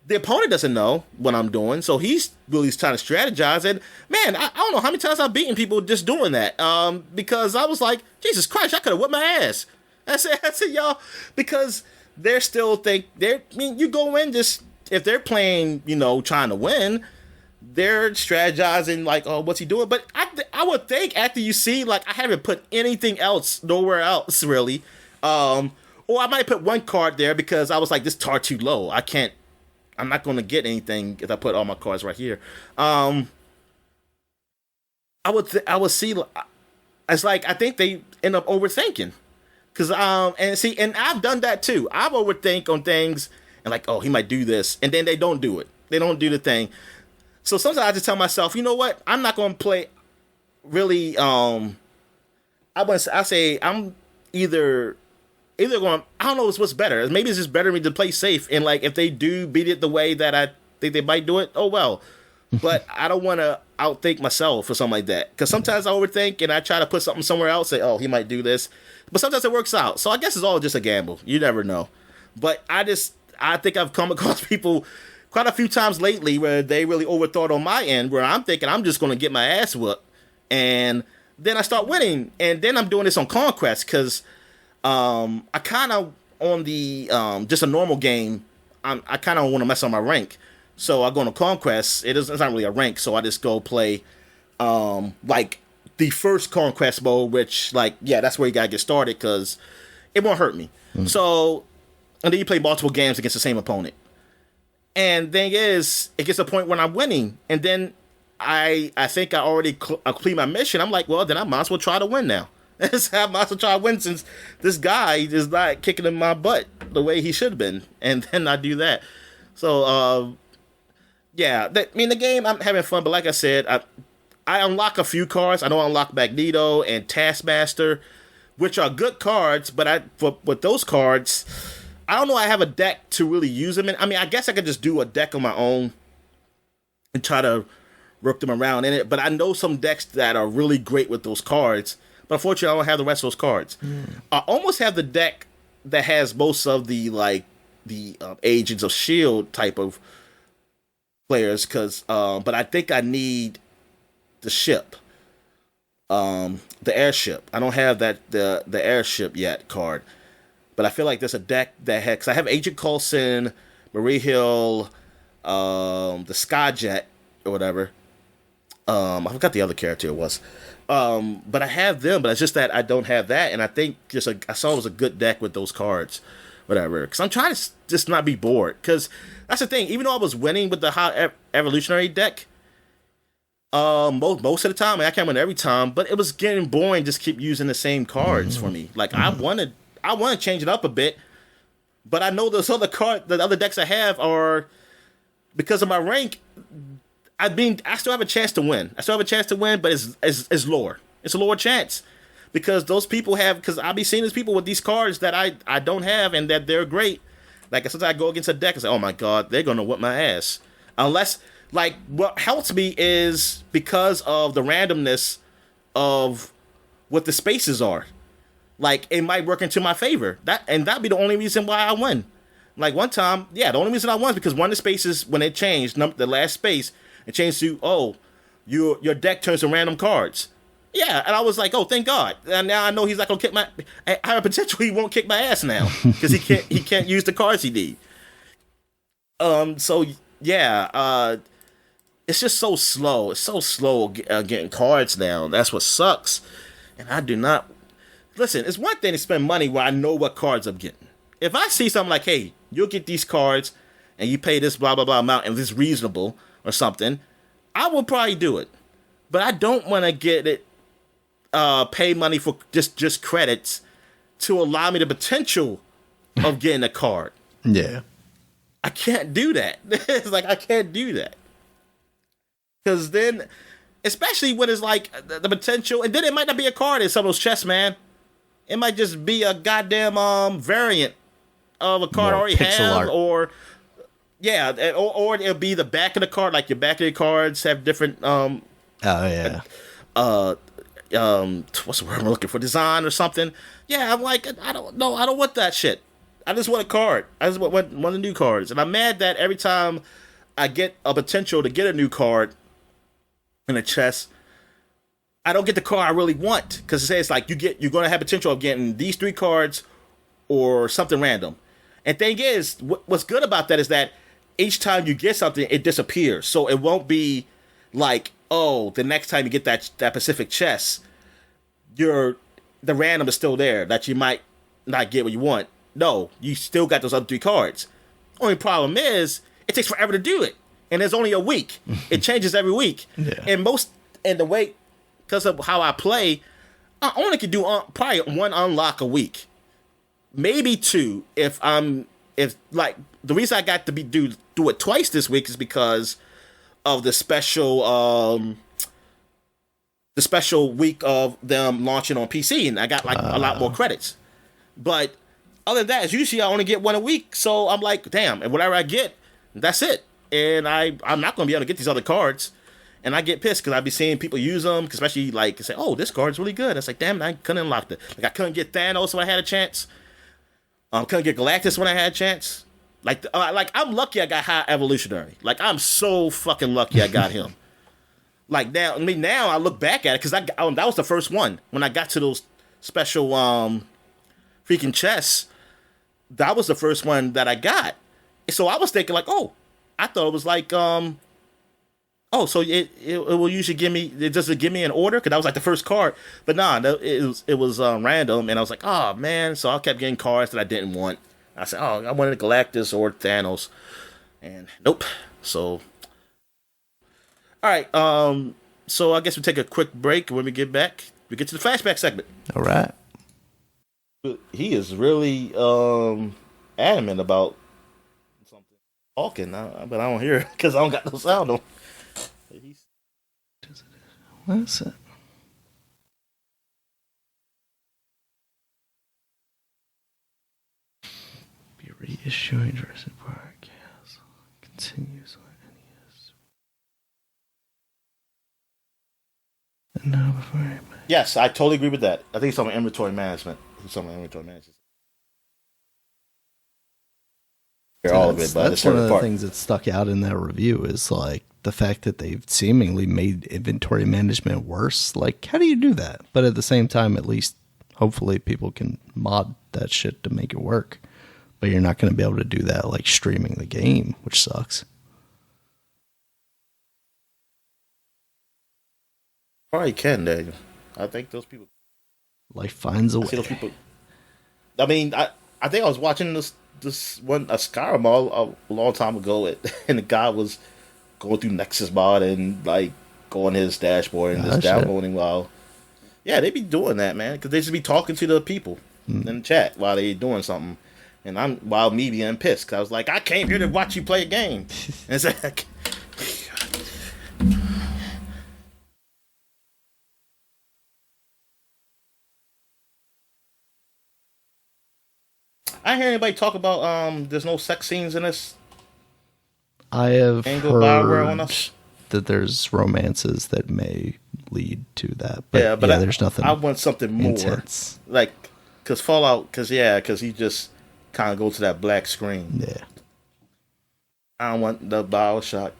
the opponent doesn't know what I'm doing, so he's really trying to strategize. And man, I don't know how many times I've beaten people just doing that. Because I was like, Jesus Christ, I could have whipped my ass. I said, y'all, because they're still you go in just, if they're playing, trying to win, they're strategizing like, oh, what's he doing? But I would think after you see, like, I haven't put anything else nowhere else really, or I might put one card there because I was like, this card too low. I'm not going to get anything if I put all my cards right here. I would see. It's like I think they end up overthinking, because and I've done that too. I've overthink on things and like, oh, he might do this, and then they don't do it. They don't do the thing. So sometimes I just tell myself, you know what? I'm not going to play. Really, I say I'm either going, I don't know what's better. Maybe it's just better for me to play safe, and like if they do beat it the way that I think they might do it, oh well. But I don't want to outthink myself or something like that, because sometimes I overthink and I try to put something somewhere else, say, oh, he might do this, but sometimes it works out. So I guess it's all just a gamble. You never know. But I think I've come across people quite a few times lately where they really overthought on my end, where I'm thinking I'm just going to get my ass whooped, and then I start winning, and then I'm doing this on Conquest because I kind of on the just a normal game, I kind of want to mess on my rank, so I go on a Conquest. It's not really a rank, so I just go play like the first Conquest mode, which that's where you gotta get started because it won't hurt me. So, and then you play multiple games against the same opponent, and thing is, it gets to a point when I'm winning, and then I think I already complete my mission. I'm like, well, then I might as well try to win now. I might as well try to win since this guy is not kicking in my butt the way he should have been. And then I do that. So, the game, I'm having fun. But like I said, I unlock a few cards. I don't unlock Magneto and Taskmaster, which are good cards. But with those cards, I don't know. I have a deck to really use them in. I mean, I guess I could just do a deck on my own and try to work them around in it. But I know some decks that are really great with those cards. But unfortunately, I don't have the rest of those cards. I almost have the deck that has most of the Agents of S.H.I.E.L.D. type of players, but I think I need the ship, the airship. I don't have the airship yet card, but I feel like there's a deck that has. Cause I have Agent Coulson, Marie Hill, the Skyjet or whatever. I forgot the other character it was. But I have them, but it's just that I don't have that, and I think I saw it was a good deck with those cards, whatever. Because I'm trying to just not be bored. Because that's the thing. Even though I was winning with the high evolutionary deck, most of the time, I can't win every time, but it was getting boring. Just keep using the same cards for me. Like I want to change it up a bit, but I know those other the other decks I have are, because of my rank, I still have a chance to win. But it's lower. It's a lower chance because those people have. Because I'll be seeing these people with these cards that I don't have and that they're great. Like sometimes I go against a deck and say, "Oh my god, they're gonna whip my ass." Unless what helps me is because of the randomness of what the spaces are. Like it might work into my favor. That'd be the only reason why I win. Like one time, the only reason I won is because one of the spaces when it changed the last space. It changed to, your deck turns to random cards. Yeah, and I was like, oh, thank God. And now I know he's not gonna kick my. I have a potential he won't kick my ass now because he can't use the cards he need. So yeah, it's just so slow. It's so slow getting cards now. That's what sucks. And I do not listen. It's one thing to spend money where I know what cards I'm getting. If I see something like, hey, you'll get these cards, and you pay this blah blah blah amount, and it's reasonable or something, I will probably do it. But I don't want to get it, pay money for just credits to allow me the potential of getting a card. Yeah. I can't do that. It's like, I can't do that. Because then, especially when it's like the potential, and then it might not be a card in some of those chests, man. It might just be a goddamn variant of a card I already have, art. Or it'll be the back of the card, like your back of the cards have different what's the word I'm looking for, design or something. Yeah, I'm like, I don't know, I don't want that shit. I just want a card. I just want one of the new cards. And I'm mad that every time I get a potential to get a new card in a chest, I don't get the card I really want. Because it says like you're going to have potential of getting these 3 cards or something random. And thing is, what's good about that is that each time you get something, it disappears. So it won't be like, oh, the next time you get that specific chest, the random is still there that you might not get what you want. No, you still got those other 3 cards. Only problem is, it takes forever to do it. And there's only a week. It changes every week. Yeah. And the way, because of how I play, I only can do probably 1 unlock a week. Maybe 2 if like the reason I got to do it twice this week is because of the special week of them launching on PC, and I got like a lot more credits. But other than that, it's usually I only get 1 a week, so I'm like, damn, and whatever I get, that's it. And I'm not gonna be able to get these other cards, and I get pissed because I be seeing people use them, especially like say, oh, this card's really good. It's like, damn, I couldn't unlock it. Like I couldn't get Thanos when I had a chance. Couldn't get Galactus when I had a chance. Like I'm lucky I got High Evolutionary. Like I'm so fucking lucky I got him. Like now I look back at it because that was the first one when I got to those special freaking chests. That was the first one that I got. So I was thinking like, oh, I thought it was like so it will usually give me an order because that was like the first card. But nah, it was random, and I was like, oh man. So I kept getting cards that I didn't want. I said, oh, I wanted Galactus or Thanos, and nope. So all right, so I guess we take a quick break. When we get back, we get to the flashback segment. All right. He is really adamant about something talking, but I don't hear it because I don't got no sound on. What is it? Be reissuing Jurassic Park. Yes. Continues on NES. And now before anybody. Yes, I totally agree with that. I think it's on inventory management. All of it, but that's one of the things that stuck out in that review is like the fact that they've seemingly made inventory management worse. Like, how do you do that? But at the same time, at least hopefully people can mod that shit to make it work. But you're not going to be able to do that like streaming the game, which sucks. Probably can, Daniel. I think those people. Life finds a way. Those people. I mean, I think I was watching this one a Skyrim a long time ago, and the guy was going through Nexus mod and like going his dashboard and just downloading while. Yeah, they be doing that, man, because they just be talking to the people in the chat while they doing something, and while me being pissed, because I was like, I came here to watch you play a game, and it's like. I hear anybody talk about there's no sex scenes in this. I have heard that there's romances that may lead to that, but there's nothing. I want something more intense. Like because Fallout, because he just kind of goes to that black screen. Yeah, I don't want the BioShock,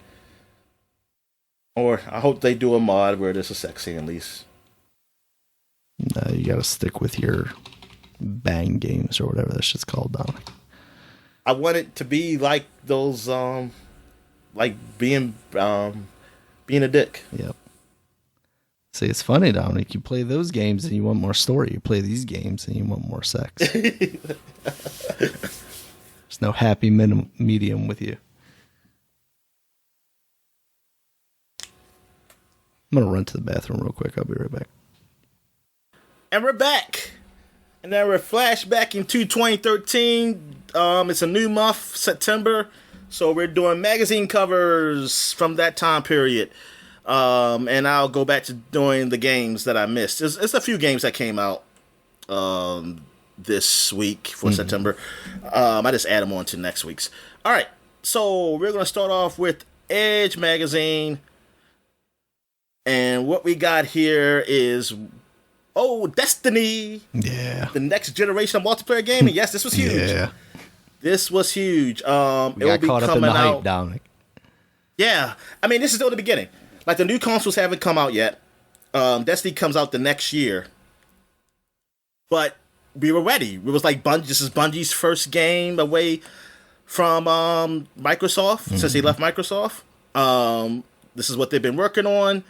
or I hope they do a mod where there's a sex scene at least. No, you got to stick with your bang games or whatever that shit's called, Dominic. I want it to be like those like being a dick. Yep. See, it's funny, Dominic. You play those games and you want more story. You play these games and you want more sex. There's no happy medium with you. I'm gonna run to the bathroom real quick. I'll be right back. And we're back. And then we're flashbacking to 2013. It's a new month, September. So we're doing magazine covers from that time period. And I'll go back to doing the games that I missed. It's a few games that came out this week for September. I just add them on to next week's. All right. So we're going to start off with Edge magazine. And what we got here is Oh, Destiny. Yeah. The next generation of multiplayer gaming. Yes, this was huge. Yeah. This was huge. We got caught up in the hype, Dominic. Yeah. I mean, this is still the beginning. Like, the new consoles haven't come out yet. Destiny comes out the next year. But we were ready. It was like this is Bungie's first game away from Microsoft since they left Microsoft. This is what they've been working on.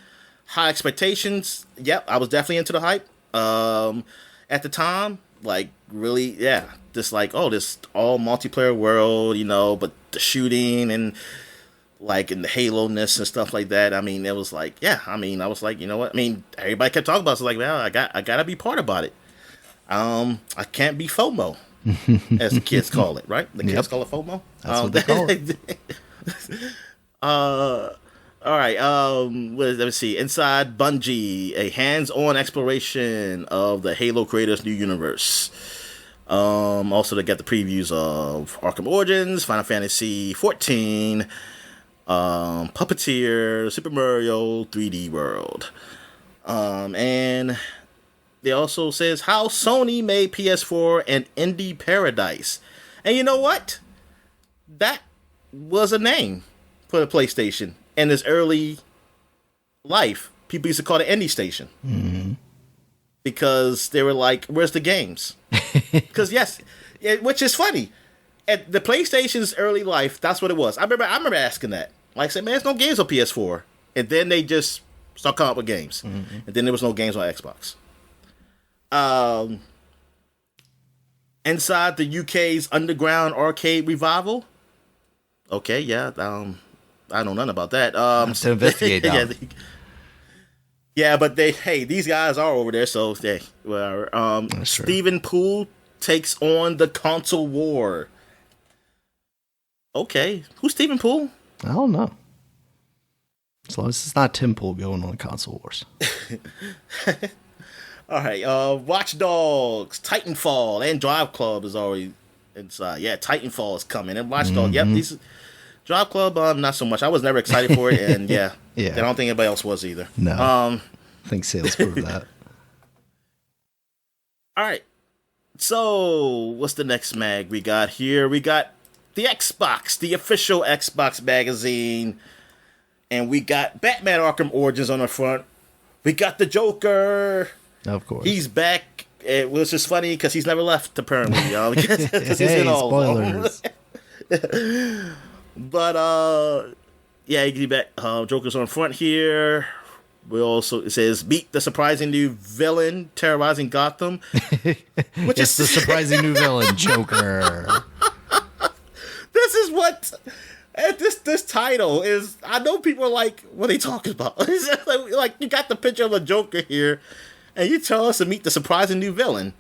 High expectations. Yep, I was definitely into the hype. At the time, like, really, yeah. Just like, oh, this all multiplayer world, but the shooting and like in the Halo-ness and stuff like that. I mean, it was like, yeah. I mean, I was like, you know what? I mean, everybody kept talking about it. So like, well, I gotta be part about it. I can't be FOMO, as the kids call it, right? The kids call it FOMO. That's what they call it. All right. Let me see. Inside Bungie, a hands-on exploration of the Halo creators' new universe. Also, they got the previews of Arkham Origins, Final Fantasy 14, Puppeteer, Super Mario 3D World, and they also says how Sony made PS4 an indie paradise. And you know what? That was a name for the PlayStation. In its early life, people used to call it Indie Station. Mm-hmm. Because they were like, where's the games? Because, yes, which is funny. At the PlayStation's early life, that's what it was. I remember asking that. Like I said, man, there's no games on PS4. And then they just start coming up with games. Mm-hmm. And then there was no games on Xbox. Inside the UK's underground arcade revival. Okay, yeah. I know nothing about that. To investigate now. Yeah, but these guys are over there, so they well, Stephen Poole takes on the console war. Okay. Who's Stephen Poole? I don't know. As long as it's not Tim Pool going on console wars. All right, Watch Dogs, Titanfall, and Drive Club is already inside. Yeah, Titanfall is coming, and Watch Dogs. Yep, these Drive Club, not so much. I was never excited for it, and yeah, I don't think anybody else was either. No, I think sales prove that. All right, so what's the next mag we got here? We got the Xbox, the official Xbox magazine, and we got Batman Arkham Origins on the front. We got the Joker. Of course. He's back. It was just funny because he's never left, apparently. Because he's in all spoilers. But, yeah, you can see back. Joker's on front here. It says, meet the surprising new villain terrorizing Gotham. Which is the surprising new villain, Joker. This is what... This title is... I know people are like, what are they talking about? Like, you got the picture of a Joker here, and you tell us to meet the surprising new villain.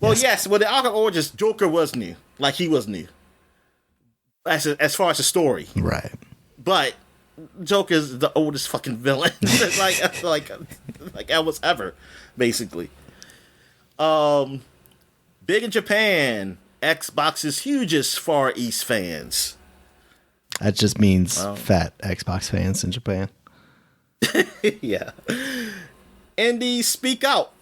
Well, yes, the Arkham Origins, Joker was new. Like, he was new. As far as the story. Right. But Joker's the oldest fucking villain. like Elvis ever, basically. Big in Japan. Xbox's hugest Far East fans. That just means fat Xbox fans in Japan. Yeah. Indies speak out.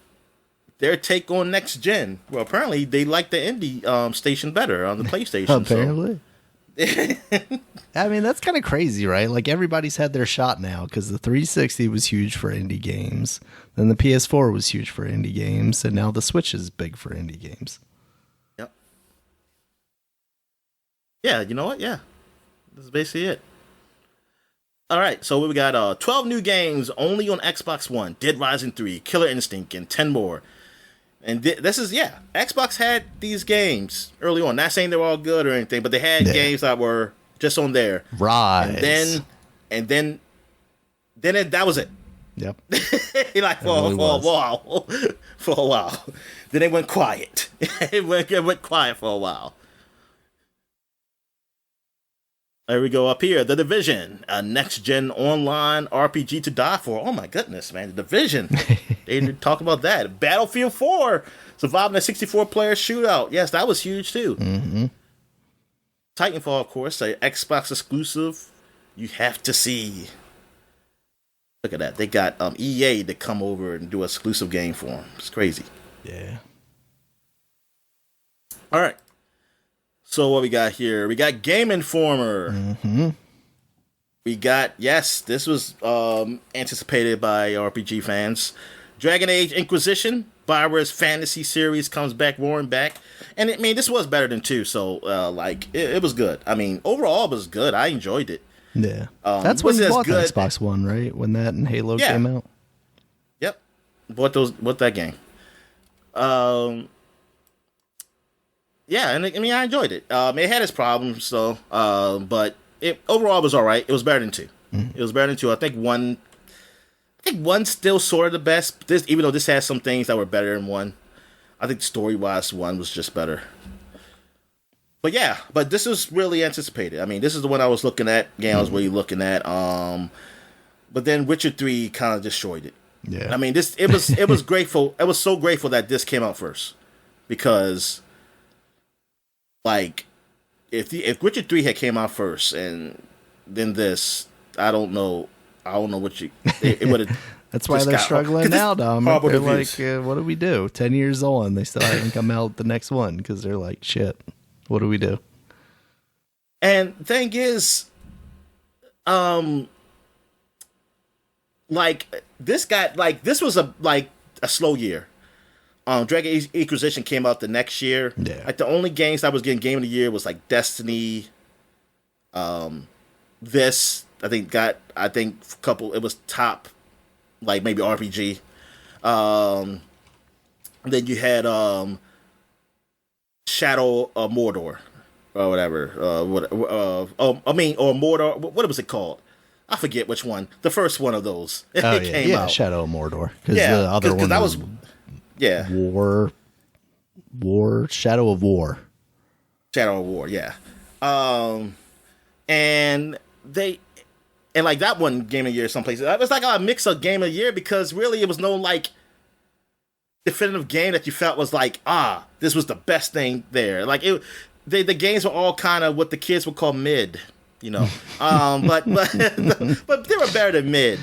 Their take on next gen. Well, apparently they like the indie station better on the PlayStation. Apparently. I mean, that's kind of crazy, right? Like, everybody's had their shot now because the 360 was huge for indie games. Then the PS4 was huge for indie games. And now the Switch is big for indie games. Yep. Yeah, you know what? Yeah. That's basically it. All right, so we got 12 new games only on Xbox One. Dead Rising 3, Killer Instinct, and 10 more. And this is, Xbox had these games early on. Not saying they were all good or anything, but they had games that were just on there. Rise. And then that was it. Yep. Like for a while. Then it went quiet. It went quiet for a while. There we go up here. The Division, a next-gen online RPG to die for. Oh my goodness, man. The Division. They didn't talk about that. Battlefield 4, surviving a 64-player shootout. Yes, that was huge too. Mm-hmm. Titanfall, of course, a Xbox exclusive. You have to see. Look at that. They got EA to come over and do an exclusive game for them. It's crazy. Yeah. All right. So what we got here? We got Game Informer. Mm-hmm. We got, yes, this was anticipated by RPG fans. Dragon Age Inquisition, BioWare's fantasy series, comes back, roaring back. And I mean, this was better than 2, so it was good. I mean, overall, it was good. I enjoyed it. Yeah. That's when you bought the Xbox One, right? When that and Halo came out? Yep. Bought that game. Yeah, and I mean, I enjoyed it. It had its problems, so, but it overall was all right. It was better than 2. Mm-hmm. It was better than 2. I think 1's still sort of the best. Even though this has some things that were better than 1. I think story-wise, 1 was just better. But yeah, this is really anticipated. I mean, this is the one I was looking at. I was really looking at. But then Witcher 3 kind of destroyed it. Yeah. I mean, it was grateful. I was so grateful that this came out first, because like if Witcher 3 had came out first and then this, I don't know what it would have. That's why they're struggling now, Dom. They're like, what do we do? 10 years on, they still haven't come out with the next one because they're like, shit. What do we do? And thing is, this was a slow year. Dragon Age Inquisition came out the next year. Yeah. Like the only games I was getting Game of the Year was like Destiny. This I think a couple. It was top, like maybe RPG. Then you had Shadow of Mordor, or whatever. Or Mordor. What was it called? I forget which one. The first one of those. Came out. Shadow of Mordor. Because the other one was War. Shadow of War. Shadow of War. Yeah. And like that one Game of the Year someplace. It was like a mix of Game of the Year, because really it was no like definitive game that you felt was like, this was the best thing there. Like the games were all kind of what the kids would call mid, but they were better than mid.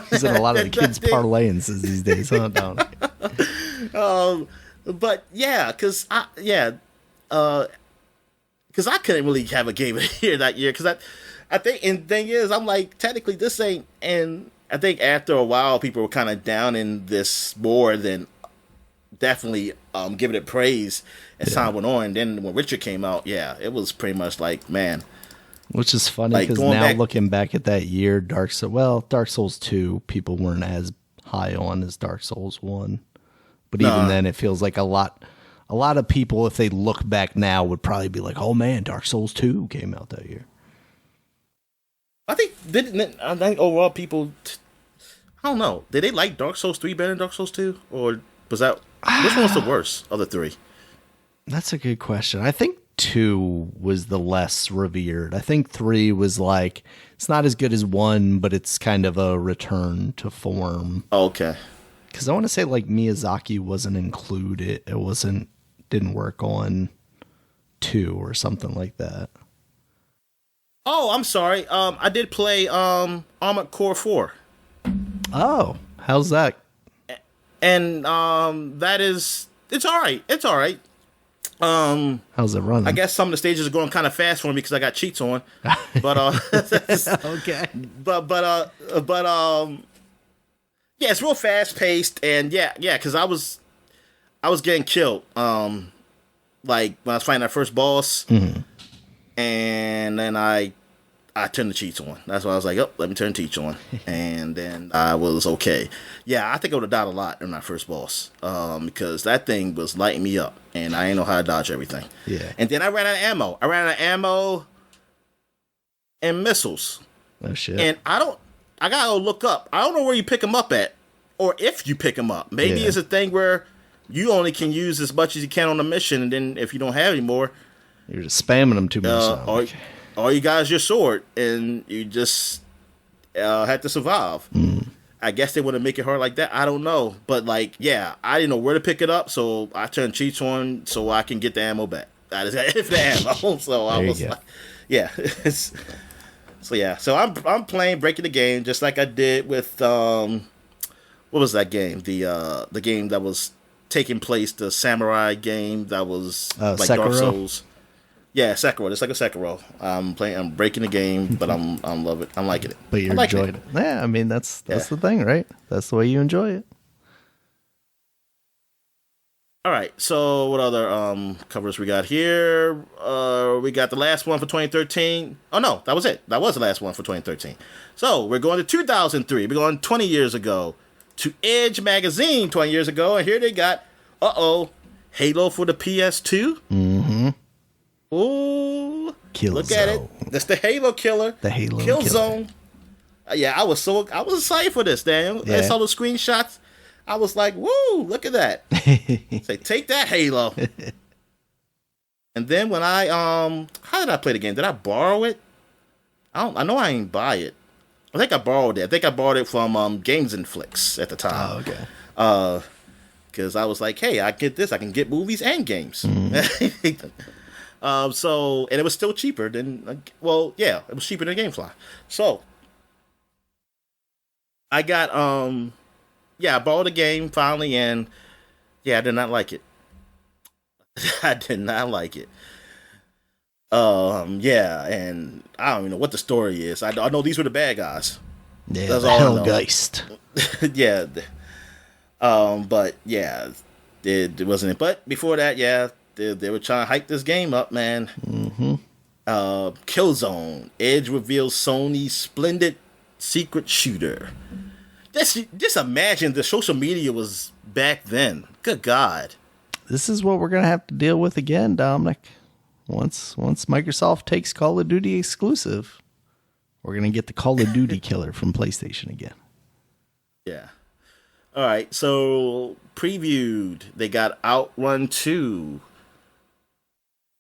There's a lot of the kids parlaying these days, huh, Don? But yeah, because I couldn't really have a Game of the Year that year, because I think, and the thing is, I'm like, technically this ain't, and I think after a while people were kind of down in this more than definitely giving it praise as time went on. And then when Witcher came out, it was pretty much like, man. Which is funny, because now looking back at that year, Dark Souls 2 people weren't as high on as Dark Souls 1. But even then, it feels like a lot of people, if they look back now, would probably be like, oh man, Dark Souls 2 came out that year. I think overall people, I don't know. Did they like Dark Souls 3 better than Dark Souls 2? Or was that, which one was the worst of the 3? That's a good question. I think 2 was the less revered. I think 3 was like, it's not as good as 1, but it's kind of a return to form. Oh, okay. Because I want to say like Miyazaki wasn't included. It didn't work on 2 or something like that. Oh, I'm sorry. I did play Armored Core 4. Oh, how's that? And it's all right. It's all right. How's it running? I guess some of the stages are going kind of fast for me because I got cheats on. But okay. But yeah, it's real fast paced, and yeah, because I was getting killed. Like when I was fighting that first boss. Mm-hmm. And then I turned the cheats on. That's why I was like, let me turn the cheats on. And then I was okay. Yeah, I think I would have died a lot in that first boss. Because that thing was lighting me up. And I didn't know how to dodge everything. Yeah. And then I ran out of ammo. I ran out of ammo and missiles. Oh, shit. And I gotta go look up. I don't know where you pick them up at. Or if you pick them up. Maybe it's a thing where you only can use as much as you can on the mission. And then if you don't have any more, you're just spamming them too much. Or you got your sword, and you just had to survive. Mm. I guess they want to make it hard like that. I don't know. But, like, yeah, I didn't know where to pick it up, so I turned cheats on so I can get the ammo back. That is the ammo. So I was like, yeah. So I'm playing Breaking the Game just like I did with what was that game? The game that was taking place, the samurai game that was like Sekiro? Dark Souls. Yeah, Sekiro. It's like a Sekiro. I'm breaking the game, but I'm love it. I'm liking it. But you're enjoying it. Yeah, I mean that's the thing, right? That's the way you enjoy it. All right. So what other covers we got here? We got the last one for 2013. Oh no, that was it. That was the last one for 2013. So we're going to 2003. We're going 20 years ago to Edge magazine 20 years ago, and here they got Halo for the PS2. Mm-hmm. Ooh, Kill look Zone. at it. That's the Halo killer. The Halo Kill killer. Zone. Yeah, I was excited for this, Daniel. Yeah. I saw the screenshots. I was like, woo, look at that. Say, take that, Halo. And then when I how did I play the game? Did I borrow it? I know I didn't buy it. I think I borrowed it. I think I borrowed it from Games and Flicks at the time. Oh, okay. Because I was like, hey, I get this. I can get movies and games. Mm-hmm. And it was still cheaper than, it was cheaper than GameFly. So I got, I borrowed the game finally, and I did not like it. I did not like it. And I don't even know what the story is. I know these were the bad guys. Yeah, that's the all I know. Hellgeist. Yeah. But yeah, it wasn't it. But before that, they were trying to hype this game up, man. Mm-hmm. Killzone. Edge reveals Sony's splendid secret shooter. Just imagine the social media was back then. Good God. This is what we're gonna have to deal with again, Dominic. Once Microsoft takes Call of Duty exclusive, we're gonna get the Call of Duty killer from PlayStation again. Yeah. All right. So previewed, they got Outrun 2,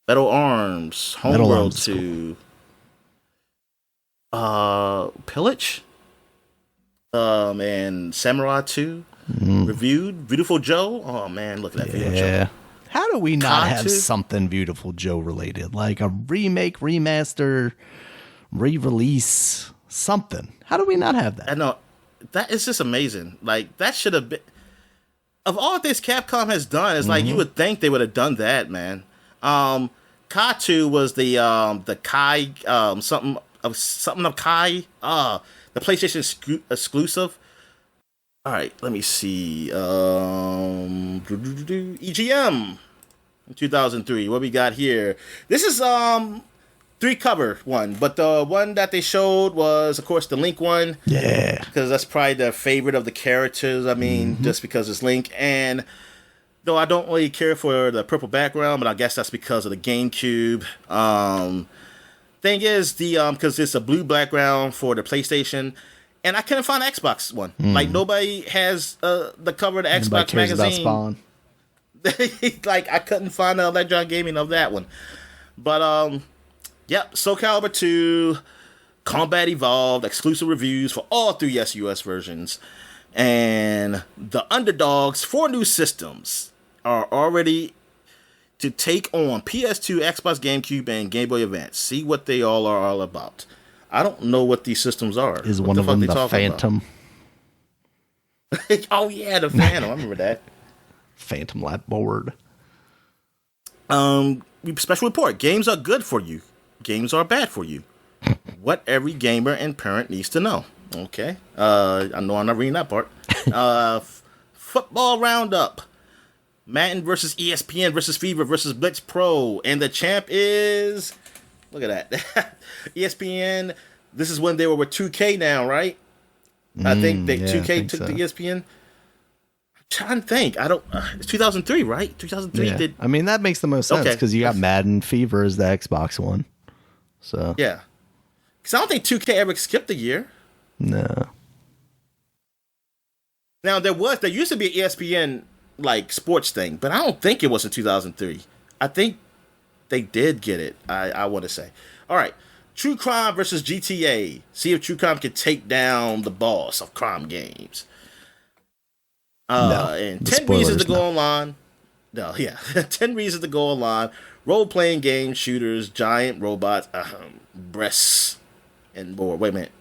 Metal Arms, Homeworld 2, Pillage, and Samurai 2. Reviewed. Beautiful Joe. Oh man, look at that Beautiful Joe. How do we not have Contu? something Beautiful Joe related? Like a remake, remaster, re-release, something. How do we not have that? I know. That is just amazing. Like, that should have been... Of all things Capcom has done, it's like you would think they would have done that, man. Katu was the Kai, something of Kai, the PlayStation exclusive. All right, let me see. EGM in 2003. What we got here? This is 3-cover one, but the one that they showed was, of course, the Link one. Yeah, because that's probably the favorite of the characters. I mean, just because it's Link, and though I don't really care for the purple background, but I guess that's because of the GameCube. Thing is, because it's a blue background for the PlayStation. And I couldn't find an Xbox one. Like, nobody has the cover of the Xbox magazine. About Spawn. Like, I couldn't find the Electron Gaming of that one. But, Soul Calibur 2, Combat Evolved, exclusive reviews for all 3 SUS versions. And the underdogs, 4 new systems are already to take on PS2, Xbox, GameCube, and Game Boy Advance. See what they all are all about. I don't know what these systems are. Is one of them the Phantom? Oh yeah, the Phantom. I remember that. Phantom lap board. Special report. Games are good for you. Games are bad for you. What every gamer and parent needs to know. Okay. I know I'm not reading that part. Football roundup. Madden versus ESPN versus FIFA versus Blitz Pro. And the champ is... Look at that. ESPN, this is when they were with 2K now, right? I think 2K took the ESPN. I'm trying to think. It's 2003, right? 2003 Yeah. did. I mean, that makes the most sense because you got Madden, Fever as the Xbox one. So yeah. Because I don't think 2K ever skipped a year. No. Now, there used to be an ESPN, like, sports thing, but I don't think it was in 2003. I think they did get it, I want to say. All right. True Crime versus GTA. See if True Crime can take down the boss of crime games. And 10 reasons to go online. No, yeah. 10 reasons to go online. Role-playing games, shooters, giant robots, breasts, and more. Wait a minute.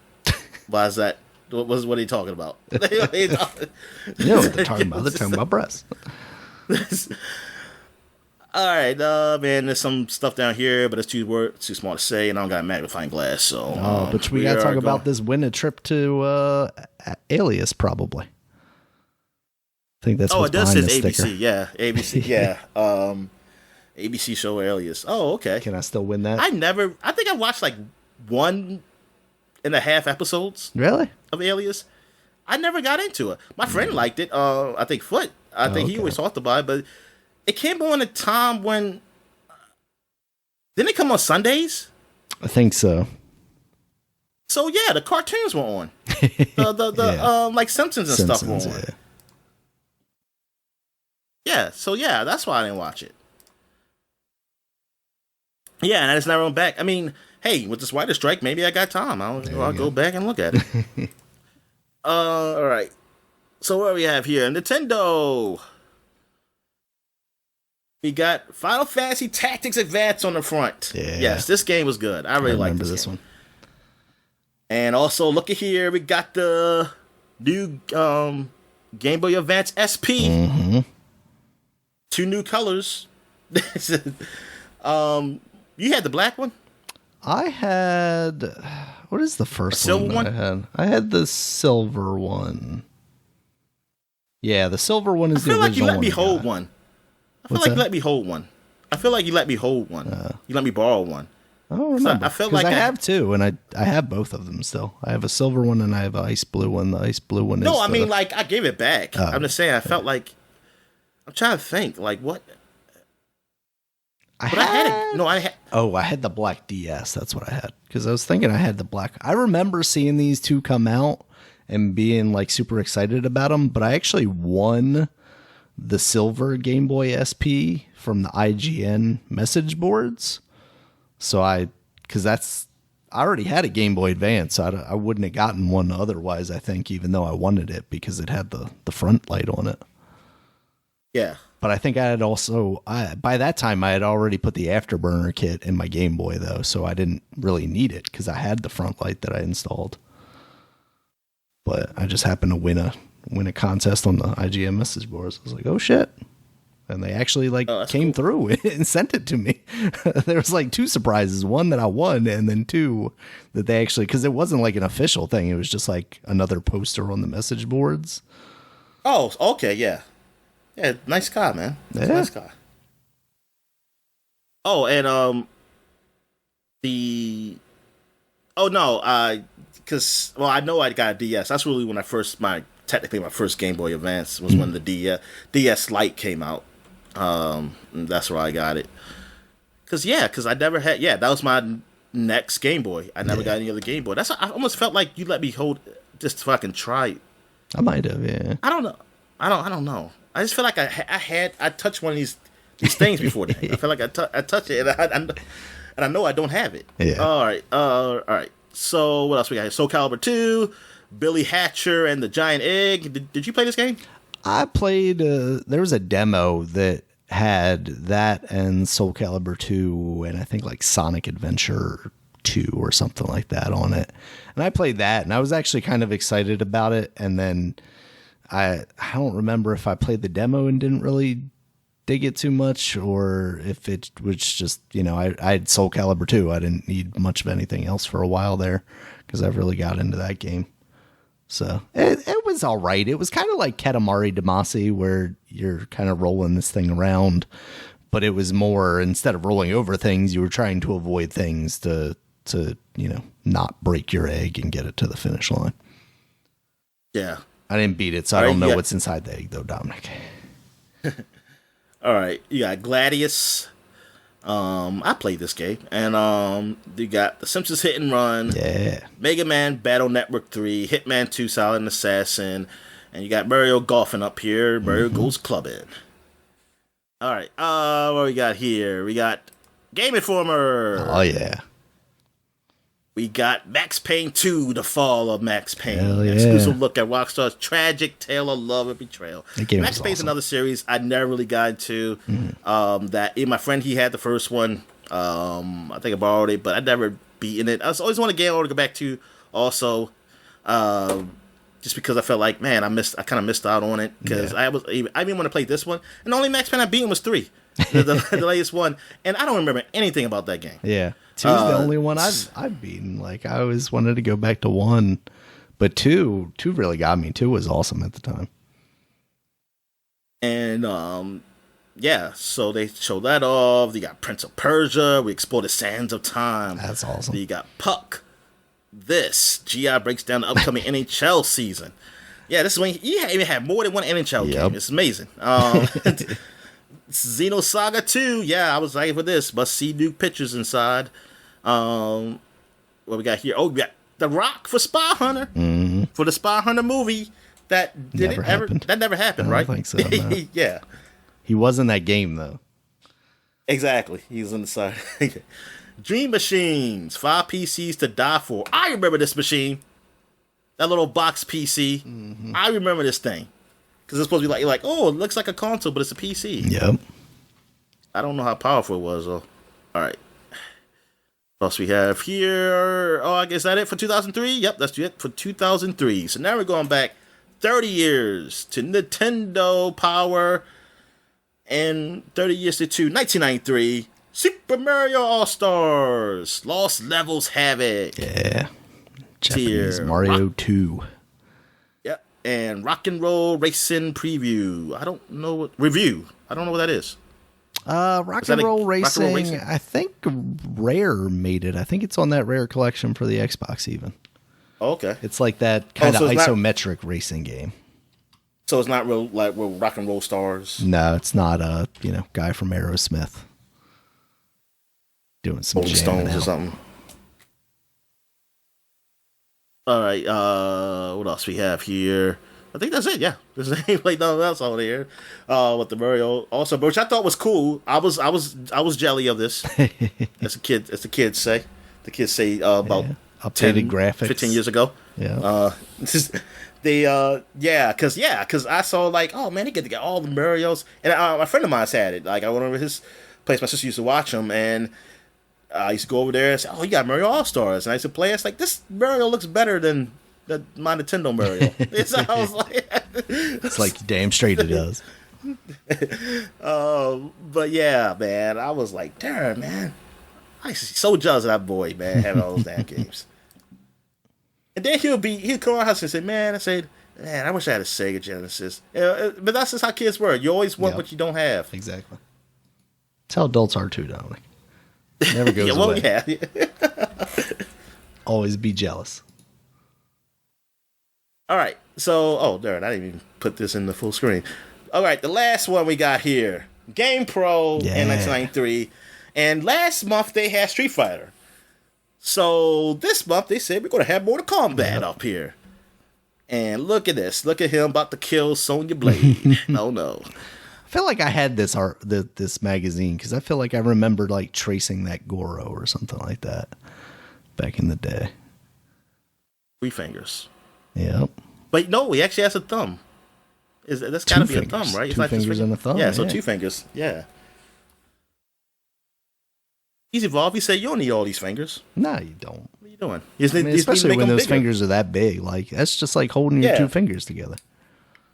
Why is that? What are you talking about? You know what they're talking about. They're talking about breasts. All right, man. There's some stuff down here, but it's too small to say, and I don't got a magnifying glass. So, but we gotta talk about this win a trip to Alias, probably. I think that's what's behind the sticker. ABC. Yeah, ABC. Yeah, ABC show Alias. Oh, okay. Can I still win that? I think I watched like 1.5 episodes. Really? Of Alias. I never got into it. My friend liked it. I think Foot. I think he always talked about it, but it came on a time when. Didn't it come on Sundays? I think so. So yeah, the cartoons were on. The like Simpsons and stuff were on. Yeah, so yeah, that's why I didn't watch it. Yeah, and I just never went back. I mean, hey, with this writer's strike, maybe I got time. I'll go back and look at it. All right. So what do we have here? Nintendo. We got Final Fantasy Tactics Advance on the front. Yeah. Yes, this game was good. I really like this one. And also, look at here. We got the new Game Boy Advance SP. Mm-hmm. 2 new colors. You had the black one? I had... What is the first one I had? I had the silver one. Yeah, the silver one is the original one. I feel like you let me hold one. I feel like you let me hold one. You let me borrow one. I don't remember. I feel like I have two, and I have both of them still. I have a silver one, and I have an ice blue one. The ice blue one is... No, I mean, like, I gave it back. I'm just saying, I felt like... I'm trying to think, like, what... I had the black DS. That's what I had. Because I was thinking I had the black. I remember seeing these two come out and being like super excited about them. But I actually won the silver Game Boy SP from the IGN message boards. So I already had a Game Boy Advance. So I wouldn't have gotten one otherwise, I think, even though I wanted it because it had the front light on it. Yeah. But I think I had also, by that time, I had already put the Afterburner kit in my Game Boy, though, so I didn't really need it because I had the front light that I installed. But I just happened to win a contest on the IGN message boards. I was like, oh, shit. And they actually came through and sent it to me. There was like 2 surprises. One that I won, and then 2 that they actually, because it wasn't like an official thing. It was just like another poster on the message boards. Oh, okay, yeah. Yeah, nice car, man. Yeah. Nice car. Oh, and I know I got a DS. That's really when technically my first Game Boy Advance was when the DS Lite came out. That's where I got it. Cause I never had. Yeah, that was my next Game Boy. I never got any other Game Boy. I almost felt like you let me hold just so I can try it. I might have. Yeah. I don't know. I don't know. I just feel like I touched one of these things before then. I feel like I touched it, and I know I don't have it. Yeah. All right. So what else we got here? Soul Calibur 2, Billy Hatcher and the Giant Egg. Did you play this game? I played. There was a demo that had that and Soul Calibur 2, and I think like Sonic Adventure 2 or something like that on it. And I played that, and I was actually kind of excited about it, and then. I don't remember if I played the demo and didn't really dig it too much, or if it was just, I had Soul Calibur 2. I didn't need much of anything else for a while there because I really got into that game. So it was all right. It was kind of like Katamari Damacy, where you're kind of rolling this thing around, but it was more, instead of rolling over things, you were trying to avoid things to not break your egg and get it to the finish line. Yeah. I didn't beat it, so I don't know what's inside the egg, though, Dominic. All right. You got Gladius. I played this game. And you got The Simpsons Hit and Run. Yeah. Mega Man Battle Network 3. Hitman 2 Silent Assassin. And you got Mario golfing up here. Mario goes clubbing. All right. What we got here? We got Game Informer. Oh, yeah. We got Max Payne 2, The Fall of Max Payne. Hell yeah. Exclusive look at Rockstar's tragic tale of love and betrayal. Max Payne's awesome. Another series I never really got into. My friend, he had the first one. I think I borrowed it, but I never beating it. I always want a game I want to go back to. Also, just because I felt like, man, I kind of missed out on it because I didn't want to play this one, and the only Max Payne I beat was 3, the latest one, and I don't remember anything about that game. Yeah, 2's the only one I've beaten. Like I always wanted to go back to 1, but 2 really got me. 2 was awesome at the time. And yeah, so they showed that off. They got Prince of Persia. We explored the Sands of Time. That's awesome. You got Puck. GI breaks down the upcoming NHL season. Yeah, this is when you even had more than one NHL game. It's amazing. Xenosaga 2. Yeah, I was excited for this. Must see new pictures inside. What we got here? Oh, we got The Rock for Spy Hunter. Mm-hmm. For the Spy Hunter movie. That never happened, right? I don't think so, no. Yeah. He was in that game, though. Exactly. He was on the side. Dream Machines. 5 PCs to die for. I remember this machine. That little box PC. Mm-hmm. I remember this thing. Because it's supposed to be like, oh, it looks like a console, but it's a PC. Yep. I don't know how powerful it was, though. All right. What else we have here? Oh, I guess that it for 2003? Yep, that's it for 2003. So now we're going back 30 years to Nintendo Power. And 30 years to 1993, Super Mario All-Stars, Lost Levels Havoc. Yeah. Japanese Mario 2. Yep. And Rock and Roll Racing Preview. I don't know what that is. Rock and Roll Racing, I think Rare made it. I think it's on that Rare collection for the Xbox even. Oh, okay. It's like that kind of isometric racing game. So it's not real Rock and Roll Stars? No, it's not a guy from Aerosmith doing some Rolling Stones or something. All right, what else we have here? I think that's it. Yeah, there's ain't like nothing else on here. With the Mario also, which I thought was cool. I was jelly of this. As the kids say about updated graphics 15 years ago. Yeah. Because I saw oh man, they get to get all the Marios, and a friend of mine's had it. Like I went over to his place. My sister used to watch them, and I used to go over there and say, "Oh, you got Mario All Stars," and I used to play. It's like this Mario looks better than my Nintendo Mario. So I was like, "It's like damn straight it does." But yeah, man, I was like, "Damn, man, I used to be so jealous of that boy, man, having all those damn games." And then he'd come out house and say, man, I wish I had a Sega Genesis. But that's just how kids were. You always want what you don't have. Exactly. That's how adults are too, Dominic. It never goes away. Yeah. Always be jealous. All right. So, darn, I didn't even put this in the full screen. All right, the last one we got here. Game Pro in 1993. And last month they had Street Fighter. So this month they said we're going to have Mortal Kombat up here. And look at this. Look at him about to kill Sonya Blade. No. I feel like I had this magazine because I feel like I remembered tracing that Goro or something like that back in the day. 3 fingers. Yep. But no, he actually has a thumb. That's got to be a thumb, right? Two fingers and a thumb. Yeah, so 2 fingers. Yeah. He's evolved. He said, you don't need all these fingers. No, you don't. What are you doing? Especially when those fingers are that big. That's just like holding your 2 fingers together.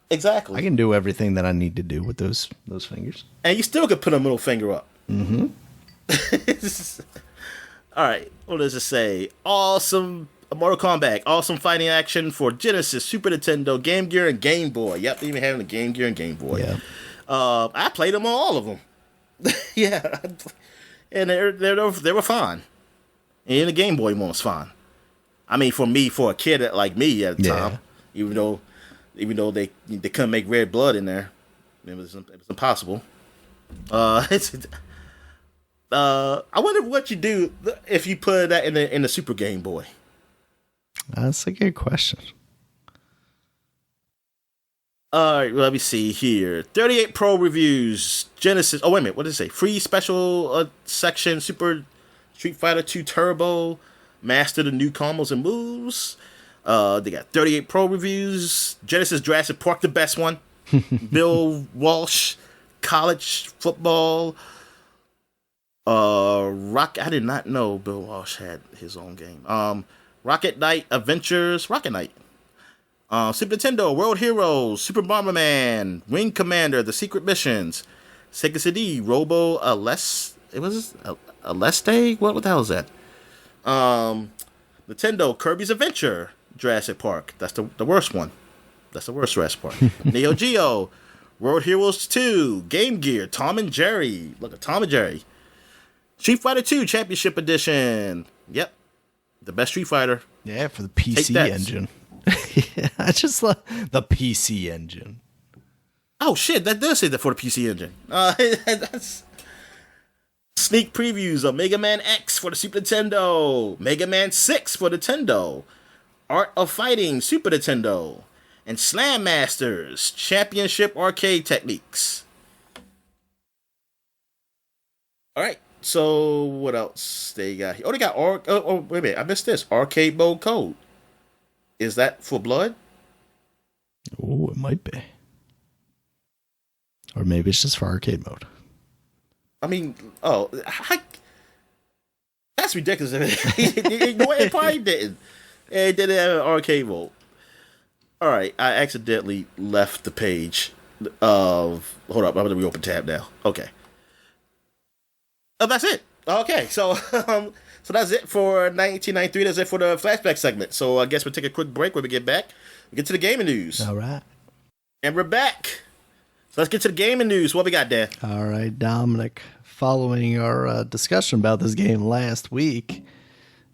Exactly. I can do everything that I need to do with those fingers. And you still could put a middle finger up. Mm-hmm. All right. What does it say? Awesome Mortal Kombat. Awesome fighting action for Genesis, Super Nintendo, Game Gear, and Game Boy. Yep, they even having the Game Gear and Game Boy. Yeah. I played them on all of them. Yeah. And they were fine. And the Game Boy one was fine. I mean, for a kid like me at the time, even though they couldn't make red blood in there, it was impossible. I wonder what you do if you put that in the Super Game Boy. That's a good question. All right, let me see here. 38 Pro reviews. Genesis. Oh, wait a minute. What did it say? Free special section. Super Street Fighter 2 Turbo. Master the new combos and moves. They got 38 Pro reviews. Genesis Jurassic Park, the best one. Bill Walsh. College football. I did not know Bill Walsh had his own game. Rocket Knight Adventures, Rocket Knight. Super Nintendo, World Heroes, Super Bomberman, Wing Commander, The Secret Missions, Sega CD, Robo Aleste. It was Aleste? What the hell is that? Nintendo, Kirby's Adventure, Jurassic Park. That's the worst one. That's the worst Jurassic Park. Neo Geo, World Heroes 2, Game Gear, Tom and Jerry. Look at Tom and Jerry. Street Fighter 2 Championship Edition. Yep. The best Street Fighter. Yeah, for the PC engine. Yeah, I just love the PC engine. Oh, shit. That does say that for the PC engine. That's sneak previews of Mega Man X for the Super Nintendo. Mega Man 6 for Nintendo. Art of Fighting Super Nintendo. And Slam Masters Championship Arcade Techniques. All right. So what else they got here? Oh, they got wait a minute, I missed this. Arcade mode code. Is that for blood? Oh, it might be. Or maybe it's just for arcade mode. I mean, that's ridiculous. No, it probably didn't. It didn't have an arcade mode. All right, I accidentally left the page of. Hold up, I'm gonna reopen tab now. Okay. Oh, that's it. Okay, so so that's it for 1993. That's it for the flashback segment. So I guess we'll take a quick break. When we get back, we get to the gaming news. All right. And we're back. So let's get to the gaming news. What we got, Dan? All right, Dominic. Following our discussion about this game last week,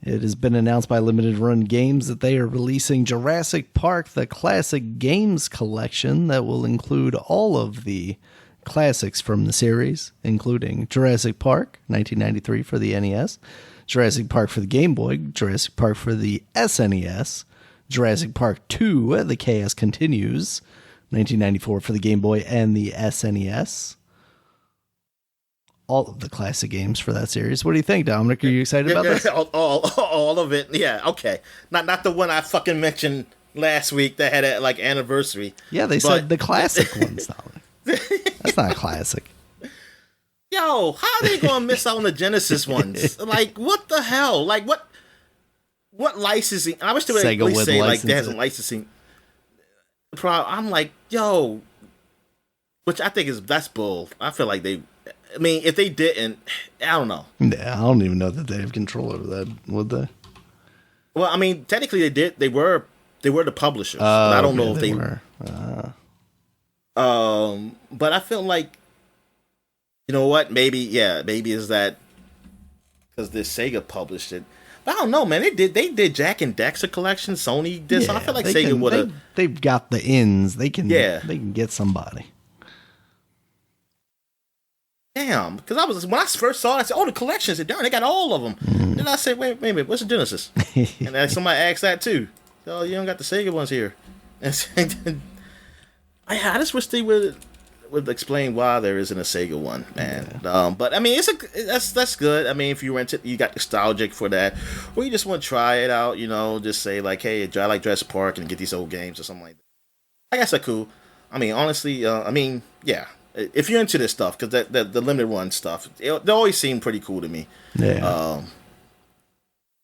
it has been announced by Limited Run Games that they are releasing Jurassic Park, the Classic Games Collection that will include all of the classics from the series, including Jurassic Park, 1993 for the NES, Jurassic Park for the Game Boy, Jurassic Park for the SNES, Jurassic Park 2, The Chaos Continues, 1994 for the Game Boy and the SNES. All of the classic games for that series. What do you think, Dominic? Are you excited about this? All of it. Yeah, okay. Not the one I fucking mentioned last week that had a like anniversary. Yeah, they said the classic ones, Dominic. That's not a classic. Yo, how are they gonna miss out on the Genesis ones? Like, what the hell? Like, what licensing? I wish they would at least say like there's a licensing. I'm like, yo, which I think that's bull. I feel like I mean, if they didn't, I don't know. Yeah, I don't even know that they have control over that, would they? Well, I mean, technically they did. They were the publishers. But I don't know if they were. But I feel like, you know what? Maybe is that because the Sega published it. But I don't know, man. They did Jack and Daxter collection. Sony did. So I feel like Sega would have. They've got the ins. They can get somebody. Damn, because when I first saw it, I said, "Oh, the collection." I said, "Darn, they got all of them." And then I said, "Wait a minute, what's the Genesis?" And then somebody asked that too. Oh, you don't got the Sega ones here. And I just wish they would explain why there isn't a Sega one, man. Yeah. But I mean, that's good. I mean, if you you got nostalgic for that, or you just want to try it out, just say like, "Hey, I like Jurassic Park," and get these old games or something like that. I guess that's cool. I mean, honestly, yeah. If you're into this stuff, because the limited run stuff, they always seem pretty cool to me. Yeah.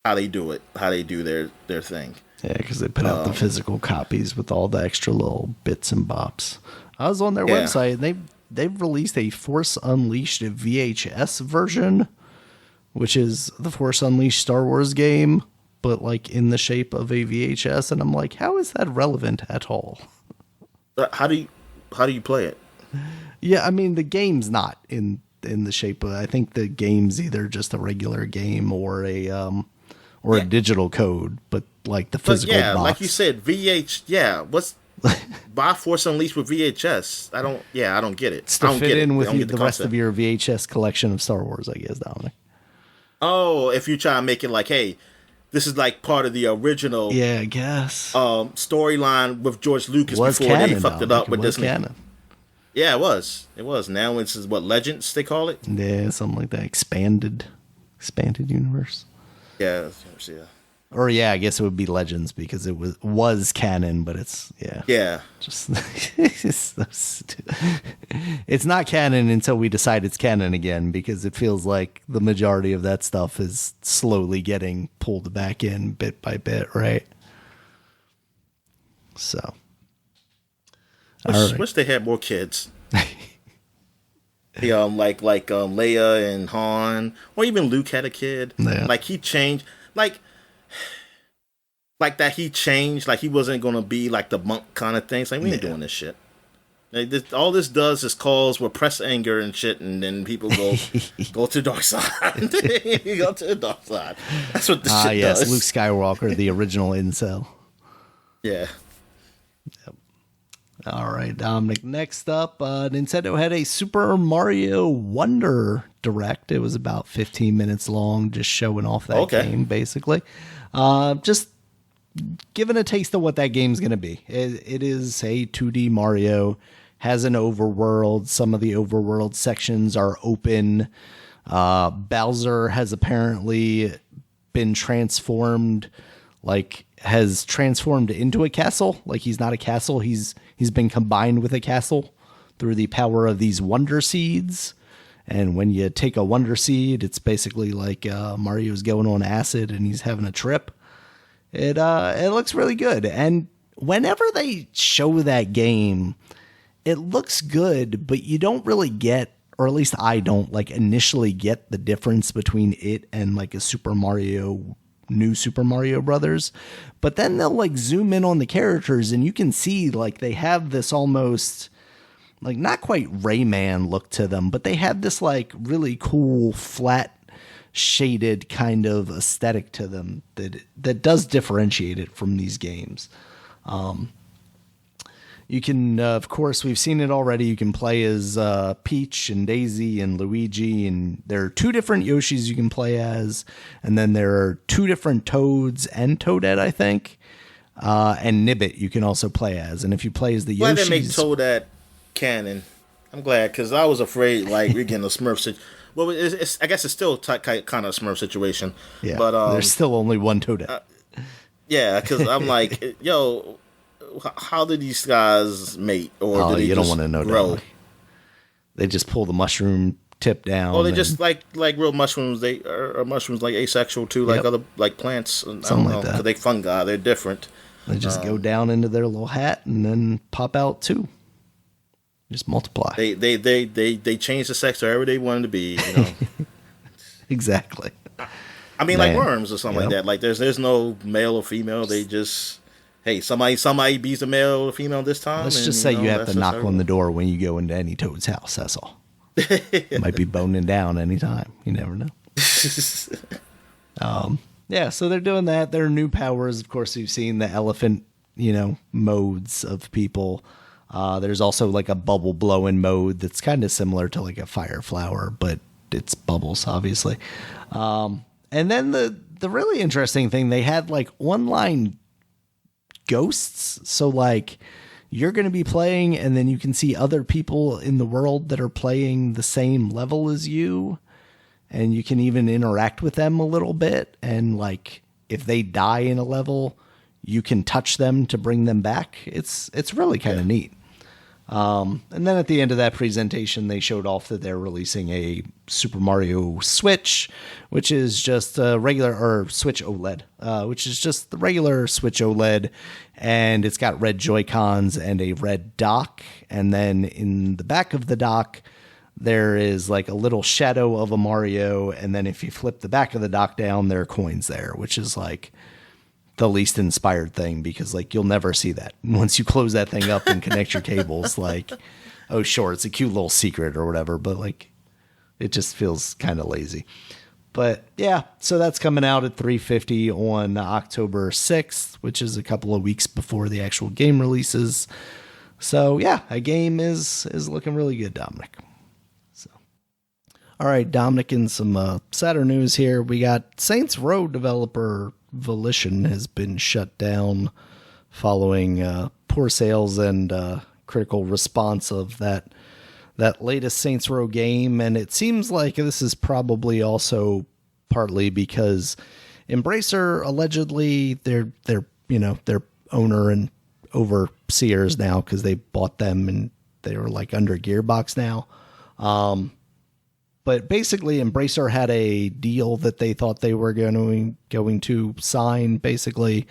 How they do it, how they do their thing. Yeah, because they put out the physical copies with all the extra little bits and bops. I was on their website, and they've released a Force Unleashed VHS version, which is the Force Unleashed Star Wars game, but like in the shape of a VHS. And I'm like, how is that relevant at all? How do you play it? Yeah, I mean, the game's not in the shape of. I think the game's either just a regular game or a digital code, but like the physical box. Like you said, what's buy Force Unleashed with VHS? I don't get it. It's to fit in with the rest of your VHS collection of Star Wars, I guess, Dominic. Oh, if you try to make it like, hey, this is like part of the original. Yeah, I guess. Storyline with George Lucas before canon, they fucked it up with Disney. Canon. Yeah, it was. Now it's what Legends they call it. Yeah, something like that. Expanded universe. Yeah. Or yeah, I guess it would be Legends because it was canon, but it's just it's, so it's not canon until we decide it's canon again, because it feels like the majority of that stuff is slowly getting pulled back in bit by bit, right? So, wish they had more kids. Like Leia and Han, or even Luke had a kid. Yeah. Like he changed, like that he changed, like he wasn't gonna be like the monk kind of thing. It's like we ain't doing this shit. Like, all this does is cause repressed anger and shit, and then people go to the dark side. You go to the dark side. That's what this shit does. Luke Skywalker, the original incel. Yeah. Yep. All right, Dominic. Next up, Nintendo had a Super Mario Wonder Direct. It was about 15 minutes long, just showing off that game, basically. Just giving a taste of what that game's going to be. It is a 2D Mario, has an overworld. Some of the overworld sections are open. Bowser has apparently been transformed, has transformed into a castle. Like, he's not a castle. He's been combined with a castle through the power of these Wonder Seeds. And when you take a Wonder Seed, it's basically like Mario's going on acid and he's having a trip. It looks really good. And whenever they show that game, it looks good, but you don't really get, or at least I don't, initially get the difference between it and a new Super Mario Brothers. But then they'll zoom in on the characters and you can see they have this almost not quite Rayman look to them, but they have this really cool flat shaded kind of aesthetic to them that does differentiate it from these games. You can, of course, we've seen it already. You can play as Peach and Daisy and Luigi, and there are 2 different Yoshis you can play as, and then there are 2 different Toads and Toadette, I think, and Nibbit you can also play as. And if you play as the Yoshis, glad they make Toadette canon. I'm glad, because I was afraid we're getting a Smurf situation. Well, I guess it's still kind of a Smurf situation. Yeah, but there's still only one Toadette. Yeah, because I'm like, yo, how did these guys mate? Or did they you just don't want to know. grow? They just pull the mushroom tip down. Oh, they just like real mushrooms. They are mushrooms asexual too, like other plants. Something like that. Because they fungi, they're different. They just go down into their little hat and then pop out too. Just multiply. They change the sex wherever they want to be. You know. Exactly. I mean, like worms or something like that. Like there's no male or female. They just, hey, somebody beats a male or female this time. Let's just say you have to knock on the door when you go into any Toad's house. That's all. Might be boning down anytime. You never know. Yeah, so they're doing that. There are new powers. Of course, you've seen the elephant, modes of people. There's also a bubble blowing mode that's kind of similar to a fire flower, but it's bubbles, obviously. And then the really interesting thing, they had online ghosts. So you're going to be playing and then you can see other people in the world that are playing the same level as you. And you can even interact with them a little bit. And if they die in a level, you can touch them to bring them back. It's really kind of neat. And then at the end of that presentation, they showed off that they're releasing a Super Mario Switch, which is just a regular, or Switch OLED, which is just the regular Switch OLED. And it's got red Joy-Cons and a red dock. And then in the back of the dock, there is a little shadow of a Mario. And then if you flip the back of the dock down, there are coins there, which is the least inspired thing, because you'll never see that. Once you close that thing up and connect your cables, oh sure, it's a cute little secret or whatever, but it just feels kind of lazy. But yeah, so that's coming out at $350 on October 6th, which is a couple of weeks before the actual game releases. So yeah, a game is looking really good, Dominic. So, all right, Dominic, in some sadder news here, we got Saints Row developer Volition has been shut down following poor sales and critical response of that latest Saints Row game. And it seems like this is probably also partly because Embracer allegedly they're their owner and overseers now because they bought them and they were like under Gearbox now. But basically, Embracer had a deal that they thought they were going to sign, basically,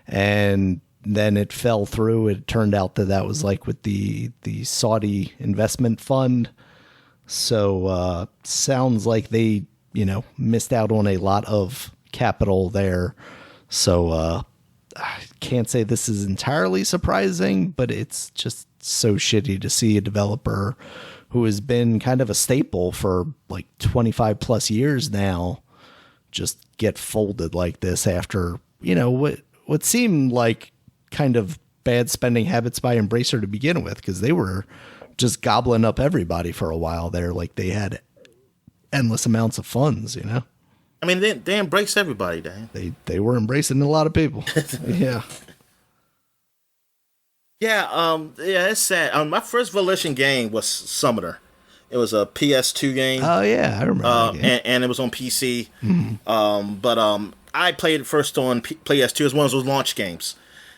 and then it fell through. It turned out that was like with the Saudi investment fund. So sounds like they missed out on a lot of capital there. So I can't say this is entirely surprising, but it's just so shitty to see a developer who has been kind of a staple for like 25 plus years now just get folded like this after, what seemed like kind of bad spending habits by Embracer to begin with, because they were just gobbling up everybody for a while there. Like they had endless amounts of funds, I mean, they embrace everybody, Dan. They were embracing a lot of people. Yeah. Yeah, it's sad. My first Volition game was Summoner. It was a PS2 game. Oh yeah, I remember that game. And it was on PC. But I played it first on PS2 as one of those launch games.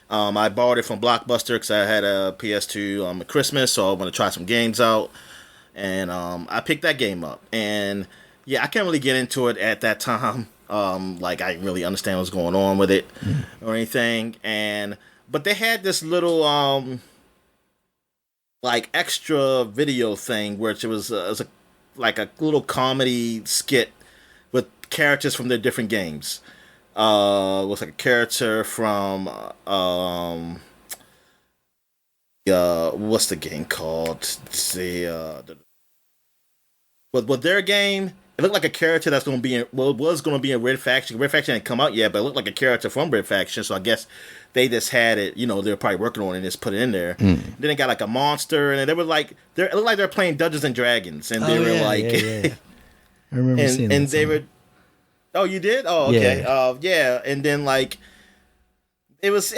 I borrowed it from Blockbuster because I had a PS2 at Christmas, so I want to try some games out. And I picked that game up. And yeah, I can't really get into it at that time. Like I didn't really understand what's going on with it or anything. But they had this little like extra video thing where it was a little comedy skit with characters from their different games. It was like a character from what's the game called? With their game, it looked like a character that's going to be was going to be in Red Faction. Red Faction hadn't come out yet, but it looked like a character from Red Faction. So I guess they just had it. They were probably working on it and just put it in there. Then they got like a monster, and they were like, it looked like they're playing Dungeons and Dragons, and they were like, yeah. I remember seeing that. And they were. Oh, you did? Oh, okay. Yeah. And then like, it was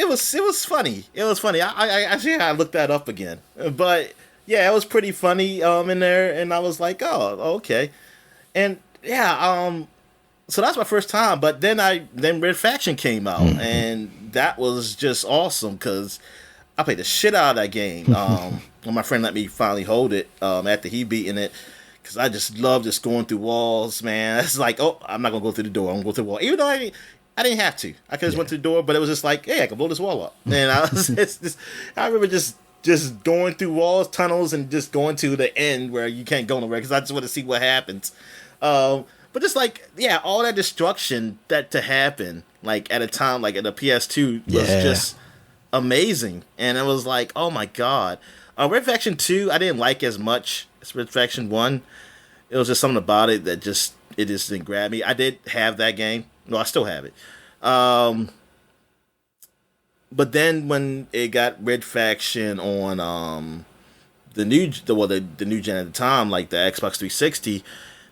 funny. It was funny. I actually I looked that up again, but yeah, it was pretty funny in there, and I was like, oh, okay. And yeah, so that's my first time. But then Red Faction came out, and that was just awesome because I played the shit out of that game. When my friend let me finally hold it after he beaten it, because I just love just going through walls, man. It's like, oh, I'm not gonna go through the door. I'm gonna go through the wall, even though I didn't have to. I could just went through the door, but it was just like, hey, I can blow this wall up. And I remember just going through walls, tunnels, and just going to the end where you can't go nowhere because I just want to see what happens. But just like, yeah, all that destruction that to happen, like at a time like at the PS2 was just amazing. And it was like, oh my god. Red Faction 2, I didn't like as much as Red Faction 1. It was just something about it that just didn't grab me. I did have that game. No, I still have it. But then when it got Red Faction on the new gen at the time, like the Xbox 360,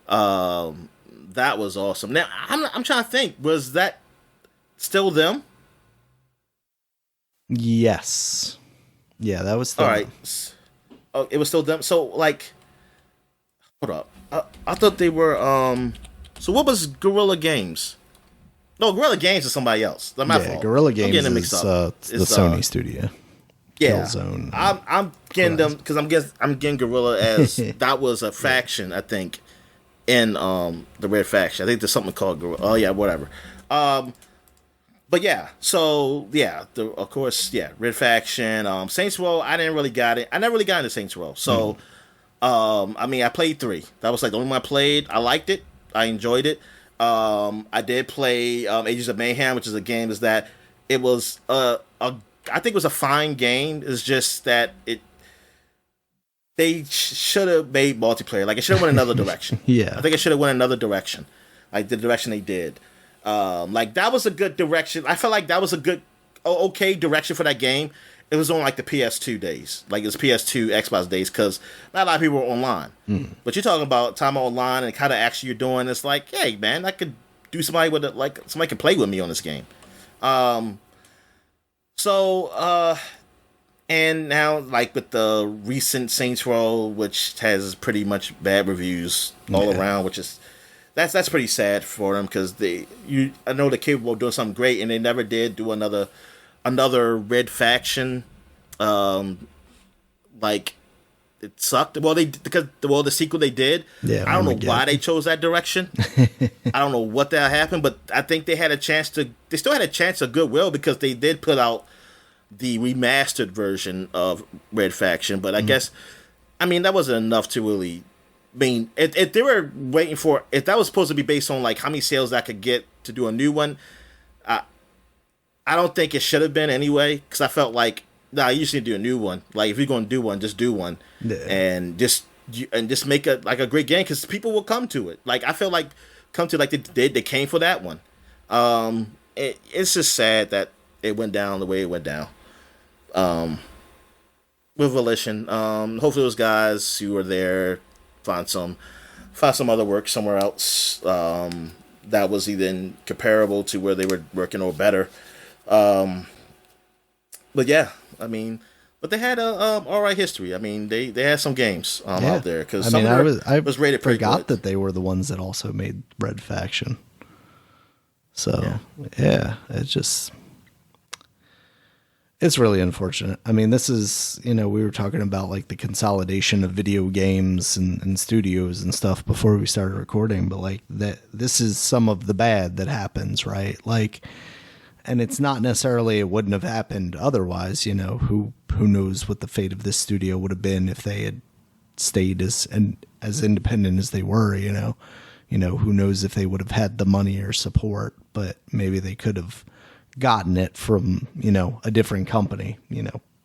that was awesome. Now I'm trying to think, was that still them? Yes. Yeah, that was still all right. them. Oh, it was still them. So like, hold up. I thought they were. So what was Guerrilla Games? No, Guerrilla Games is somebody else. That's my fault. Guerrilla Games is the Sony studio. Yeah, Killzone. I'm getting them because I'm getting Guerrilla as that was a faction, I think, in the Red Faction. I think there's something called Guerrilla. Oh yeah, whatever. But yeah, so yeah, of course, yeah, Red Faction, Saints Row. I never really got into Saints Row. So, I mean, I played 3. That was like the only one I played. I liked it. I enjoyed it. I did play Ages of Mayhem, which is a game that it was I think it was a fine game. It's just that they should have made multiplayer. Like it should have went another direction. Yeah, I think it should have went another direction, like the direction they did. Like that was a good direction. I felt like that was a good, okay direction for that game. It was on like the PS2 days, like it was PS2 Xbox days, because not a lot of people were online. But you're talking about time online and kind of action you're doing. It's like, hey man, I could do somebody with it, like somebody can play with me on this game. And now like with the recent Saints Row, which has pretty much bad reviews all around, which is that's pretty sad for them because I know they're capable of doing something great, and they never did do another Red Faction. Like it sucked. Well, the sequel they did. Yeah, I don't know why they chose that direction. I don't know what that happened, but I think they had a chance to. They still had a chance of goodwill because they did put out the remastered version of Red Faction. But I guess, I mean, that wasn't enough to really. I mean, if they were waiting for, if that was supposed to be based on like how many sales that could get to do a new one, I don't think it should have been anyway. Because I felt like, nah, you just need to do a new one. Like if you're going to do one, just do one, and just make a great game because people will come to it. Like I feel like they came for that one. It's just sad that it went down the way it went down. With Volition, hopefully those guys who were there find some other work somewhere else that was either comparable to where they were working or better. But yeah, I mean, but they had a all right history. I mean, they had some games out there because I was rated pretty good. Forgot that they were the ones that also made Red Faction. So yeah, it's really unfortunate. I mean, this is, we were talking about like the consolidation of video games and studios and stuff before we started recording, but like this is some of the bad that happens, right? Like, and it's not necessarily it wouldn't have happened otherwise, who knows what the fate of this studio would have been if they had stayed as independent as they were, who knows if they would have had the money or support, but maybe they could have gotten it from, a different company,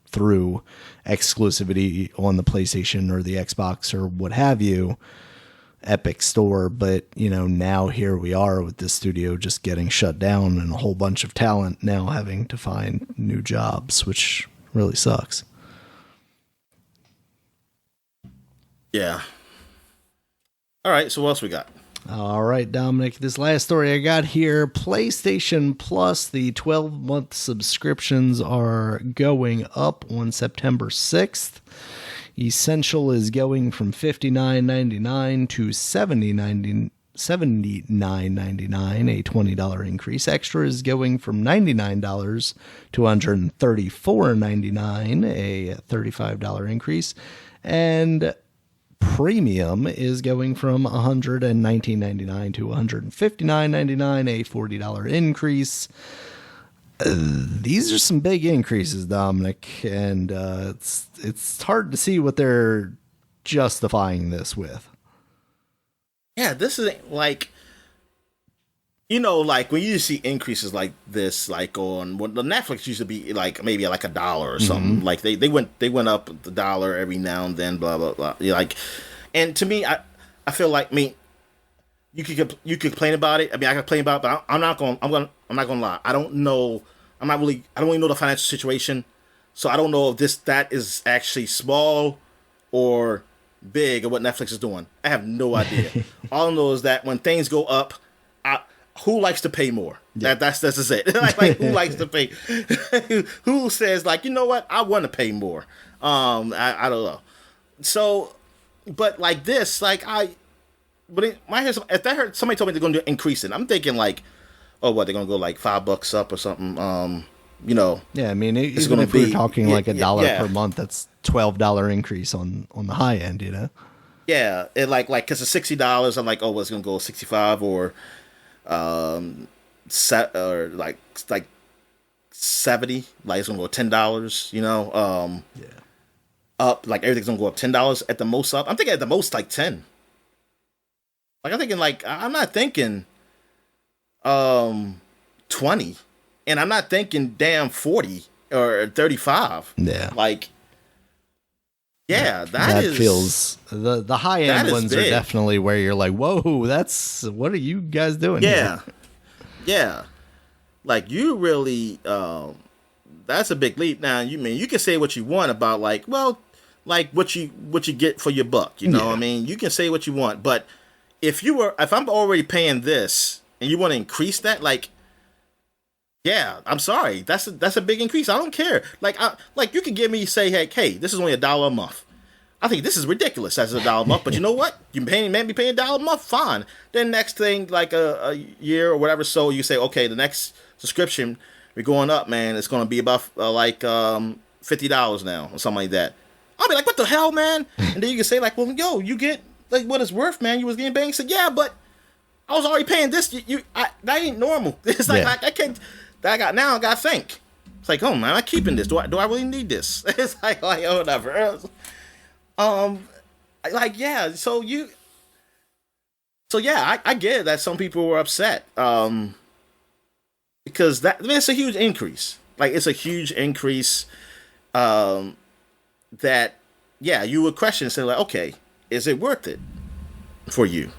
through exclusivity on the PlayStation or the Xbox or what have you, Epic Store. But, now here we are with this studio just getting shut down and a whole bunch of talent now having to find new jobs, which really sucks. Yeah. All right. So what else we got? All right, Dominic, this last story I got here, PlayStation Plus, the 12-month subscriptions are going up on September 6th. Essential is going from $59.99 to $79.99, a $20 increase. Extra is going from $99 to $134.99, a $35 increase. And Premium is going from $119.99 to $159.99, a $40 increase. These are some big increases, Dominic, and it's hard to see what they're justifying this with. Yeah, this is like, like when you see increases like this, like on when the Netflix used to be like maybe like $1 or something. Like they went up $1 every now and then, blah blah blah. Like, and to me, I feel like you could complain about it. I mean, I can complain about it, but I'm not gonna lie. I don't really know the financial situation, so I don't know if that is actually small or big or what Netflix is doing. I have no idea. All I know is that when things go up, who likes to pay more? Yeah. That's just it. like who likes to pay? Who says like, you know what? I want to pay more. I don't know. So, but like this, like if I heard somebody told me they're going to increase it, I'm thinking like, oh, what, they're going to go like $5 up or something. Yeah, I mean, even if we're talking like $1 per month, that's $12 increase on the high end, Yeah, it like because it's $60, I'm like, oh, well, it's going to go 65 or set or like 70, like it's gonna go $10, up, like everything's gonna go up $10 at the most up. I'm thinking at the most like 10. Like I'm not thinking 20, and I'm not thinking damn 40 or 35. Yeah, like that feels the high end ones big. Are definitely where you're like, whoa, what are you guys doing? Yeah, here? Yeah, like you really, that's a big leap. Now you can say what you want about like what you get for your buck. I mean, you can say what you want, but if I'm already paying this and you want to increase that, like. Yeah, I'm sorry. That's a big increase. I don't care. Like you could give me say, hey, this is only $1 a month. I think this is ridiculous as $1 a month, but you know what? You may be paying $1 a month, fine. Then next thing, like a year or whatever, so you say, okay, the next subscription, we're going up, man. It's going to be about $50 now or something like that. I'll be like, what the hell, man? And then you can say like, well, yo, you get like what it's worth, man. You was getting banged. Said, yeah, but I was already paying this. That ain't normal. It's like I can't. I got to think. It's like, oh man, I'm keeping this. Do I really need this? It's like oh, whatever. Like yeah. So yeah, I get it that some people were upset. Because it's a huge increase. Like it's a huge increase. That yeah, you would question and say like, okay, is it worth it for you?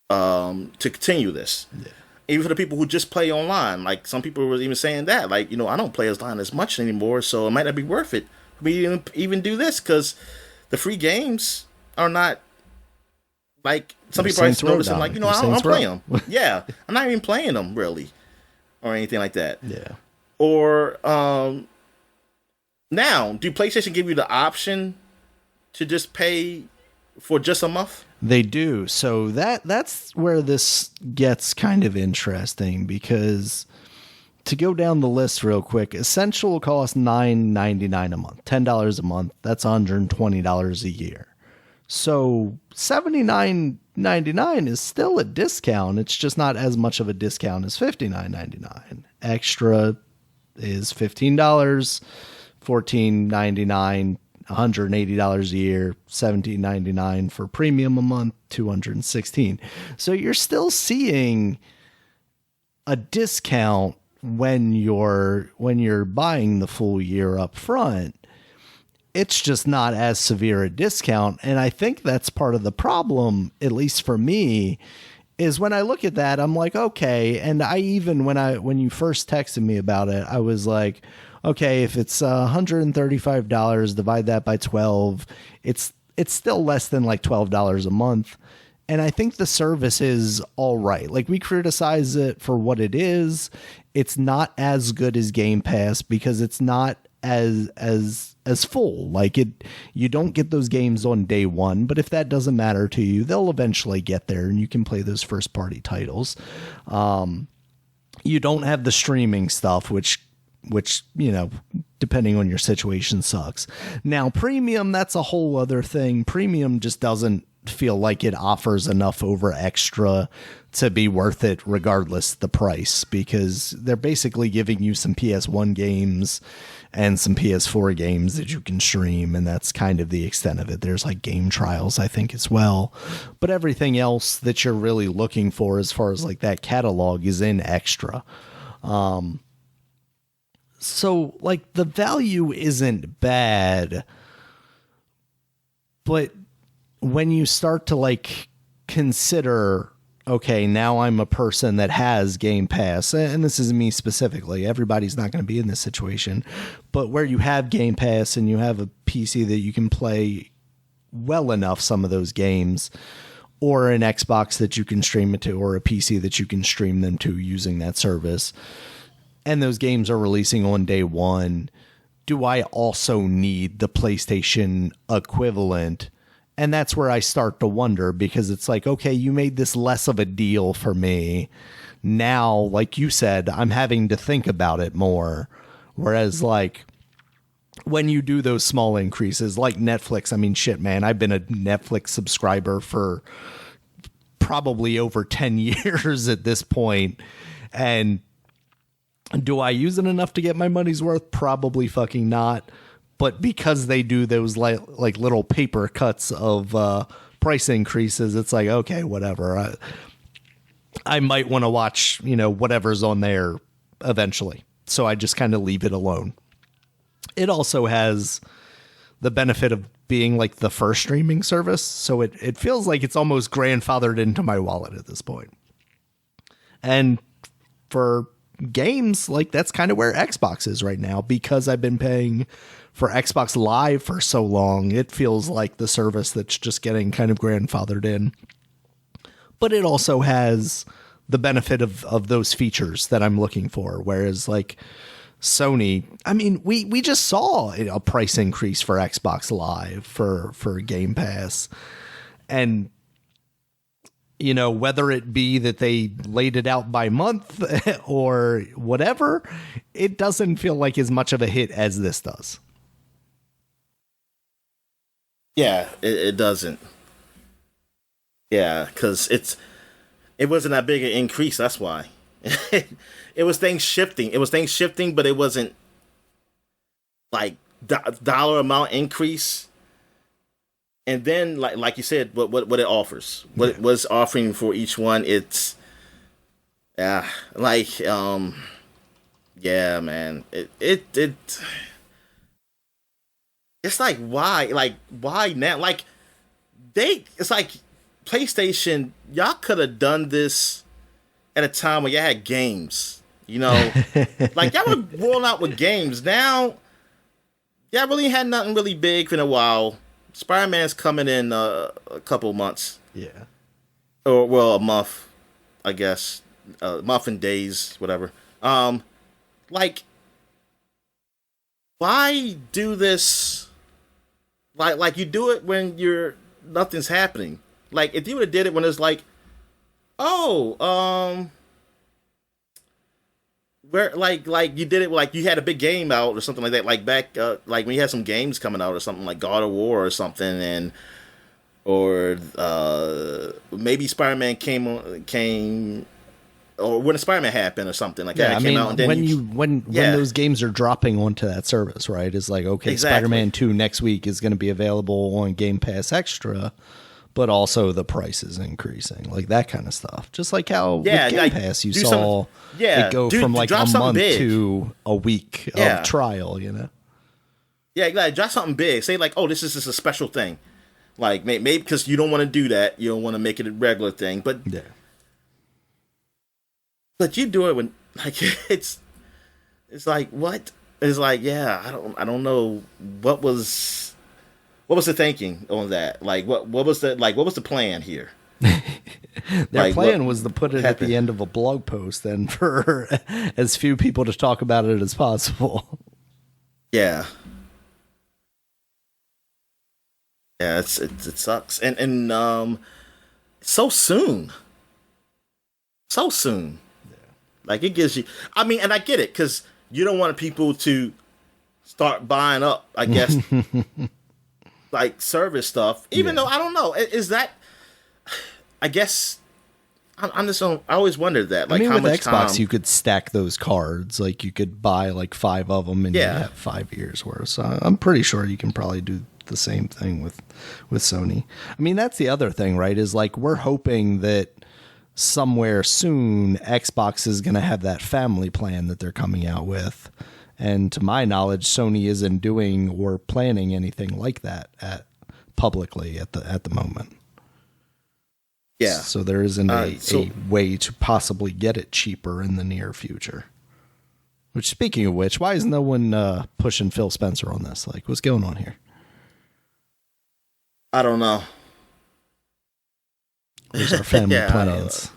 To continue this. Yeah. Even for the people who just play online, like some people were even saying that, like, I don't play online as much anymore, so it might not be worth it for me to even do this because the free games are not like some people are noticing, like, I don't play them. Yeah, I'm not even playing them really, or anything like that. Yeah. Or now, do PlayStation give you the option to just pay for just a month? They do. So that's where this gets kind of interesting because to go down the list real quick, Essential will cost $9.99 a month, $10 a month. That's $120 a year. So $79.99 is still a discount. It's just not as much of a discount as $59.99. Extra is $15, $14.99. $180 a year, $17.99 for premium a month, $216. So you're still seeing a discount when you're buying the full year up front. It's just not as severe a discount, and I think that's part of the problem, at least for me, is when I look at that, I'm like, okay, and I even when you first texted me about it, I was like, okay, if it's $135, divide that by 12, it's still less than like $12 a month. And I think the service is all right. Like, we criticize it for what it is. It's not as good as Game Pass because it's not as full. Like, you don't get those games on day one, but if that doesn't matter to you, they'll eventually get there and you can play those first party titles. You don't have the streaming stuff, which, depending on your situation, sucks. Now, premium, that's a whole other thing. Premium just doesn't feel like it offers enough over extra to be worth it regardless the price, because they're basically giving you some PS1 games and some PS4 games that you can stream, and that's kind of the extent of it. There's like game trials, I think, as well. But everything else that you're really looking for as far as like that catalog is in extra. So, like, the value isn't bad, but when you start to, like, consider, okay, now I'm a person that has Game Pass, and this is me specifically, everybody's not going to be in this situation, but where you have Game Pass and you have a PC that you can play well enough some of those games, or an Xbox that you can stream it to, or a PC that you can stream them to using that service, and those games are releasing on day one, do I also need the PlayStation equivalent? And that's where I start to wonder, because it's like, okay, you made this less of a deal for me. Now, like you said, I'm having to think about it more. Whereas, like, when you do those small increases, like Netflix, I mean, shit, man, I've been a Netflix subscriber for probably over 10 years at this point. And do I use it enough to get my money's worth? Probably fucking not. But because they do those like little paper cuts of price increases, it's like, okay, whatever. I might want to watch, whatever's on there eventually. So I just kind of leave it alone. It also has the benefit of being like the first streaming service. So it feels like it's almost grandfathered into my wallet at this point. And for games, like, that's kind of where Xbox is right now, because I've been paying for Xbox Live for so long. It feels like the service that's just getting kind of grandfathered in, but it also has the benefit of those features that I'm looking for. Whereas, like, Sony, I mean, we just saw a price increase for Xbox Live for Game Pass. And, you know, whether it be that they laid it out by month or whatever, it doesn't feel like as much of a hit as this does. Yeah, it doesn't. Yeah, because it wasn't that big an increase. That's why. It was things shifting. But it wasn't like dollar amount increase. And then, like you said, what it offers, what it was offering for each one, it's man, it's like why now? Like it's like PlayStation, y'all could have done this at a time when y'all had games, you know, like y'all were rolling out with games. Now, y'all really had nothing really big for a while. Spider-Man's coming in a couple months. Yeah. Or, well, a month, I guess. A month and days, whatever. Like, why do this? Like you do it when nothing's happening. Like, if you would have did it when it's like, where like you did it like you had a big game out or something like that, like back like when you had some games coming out or something like God of War or something, or maybe Spider-Man came or when Spider-Man happened or something like that. Yeah, it came out and then when those games are dropping onto that service, right? It's like, okay, exactly. Spider-Man 2 next week is going to be available on Game Pass Extra, but also the price is increasing, like that kind of stuff. Just like how with Game Pass you saw it go from like a month to a week of trial, you know? Yeah, like drop something big. Say like, oh, this is just a special thing. Like maybe because you don't want to do that, you don't want to make it a regular thing, but you do it when like it's like what? It's like I don't know what was the thinking on that? Like what was the plan here? Their plan was to put it at the end of a blog post and for as few people to talk about it as possible. Yeah. Yeah, it sucks. And so soon. So soon. Yeah. Like it gives you I mean, and I get it, because you don't want people to start buying up, I guess, like service stuff. Even though I don't know. Is that I guess I'm just I always wondered that. Like, I mean, how much Xbox, time you could stack those cards. Like, you could buy like 5 of them, and you have 5 years worth. So I'm pretty sure you can probably do the same thing with Sony. I mean, that's the other thing, right? Is like we're hoping that somewhere soon Xbox is going to have that family plan that they're coming out with. And to my knowledge, Sony isn't doing or planning anything like that publicly at the moment. Yeah. So there isn't a way to possibly get it cheaper in the near future. Which, speaking of which, why is no one pushing Phil Spencer on this? Like, what's going on here? I don't know. Where's our family plans?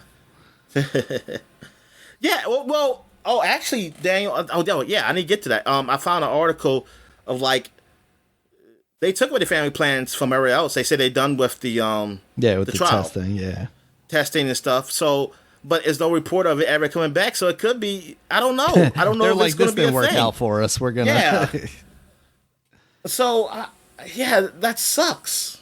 Yeah. Well. Oh, actually, Daniel. I need to get to that. I found an article of like they took away the family plans from everywhere else. They said they're done with the with the trial, testing and stuff. So, but there's no report of it ever coming back. So it could be. I don't know. I don't know They're if like, it's going to be a thing. This didn't work out for us. We're gonna. Yeah. So, that sucks.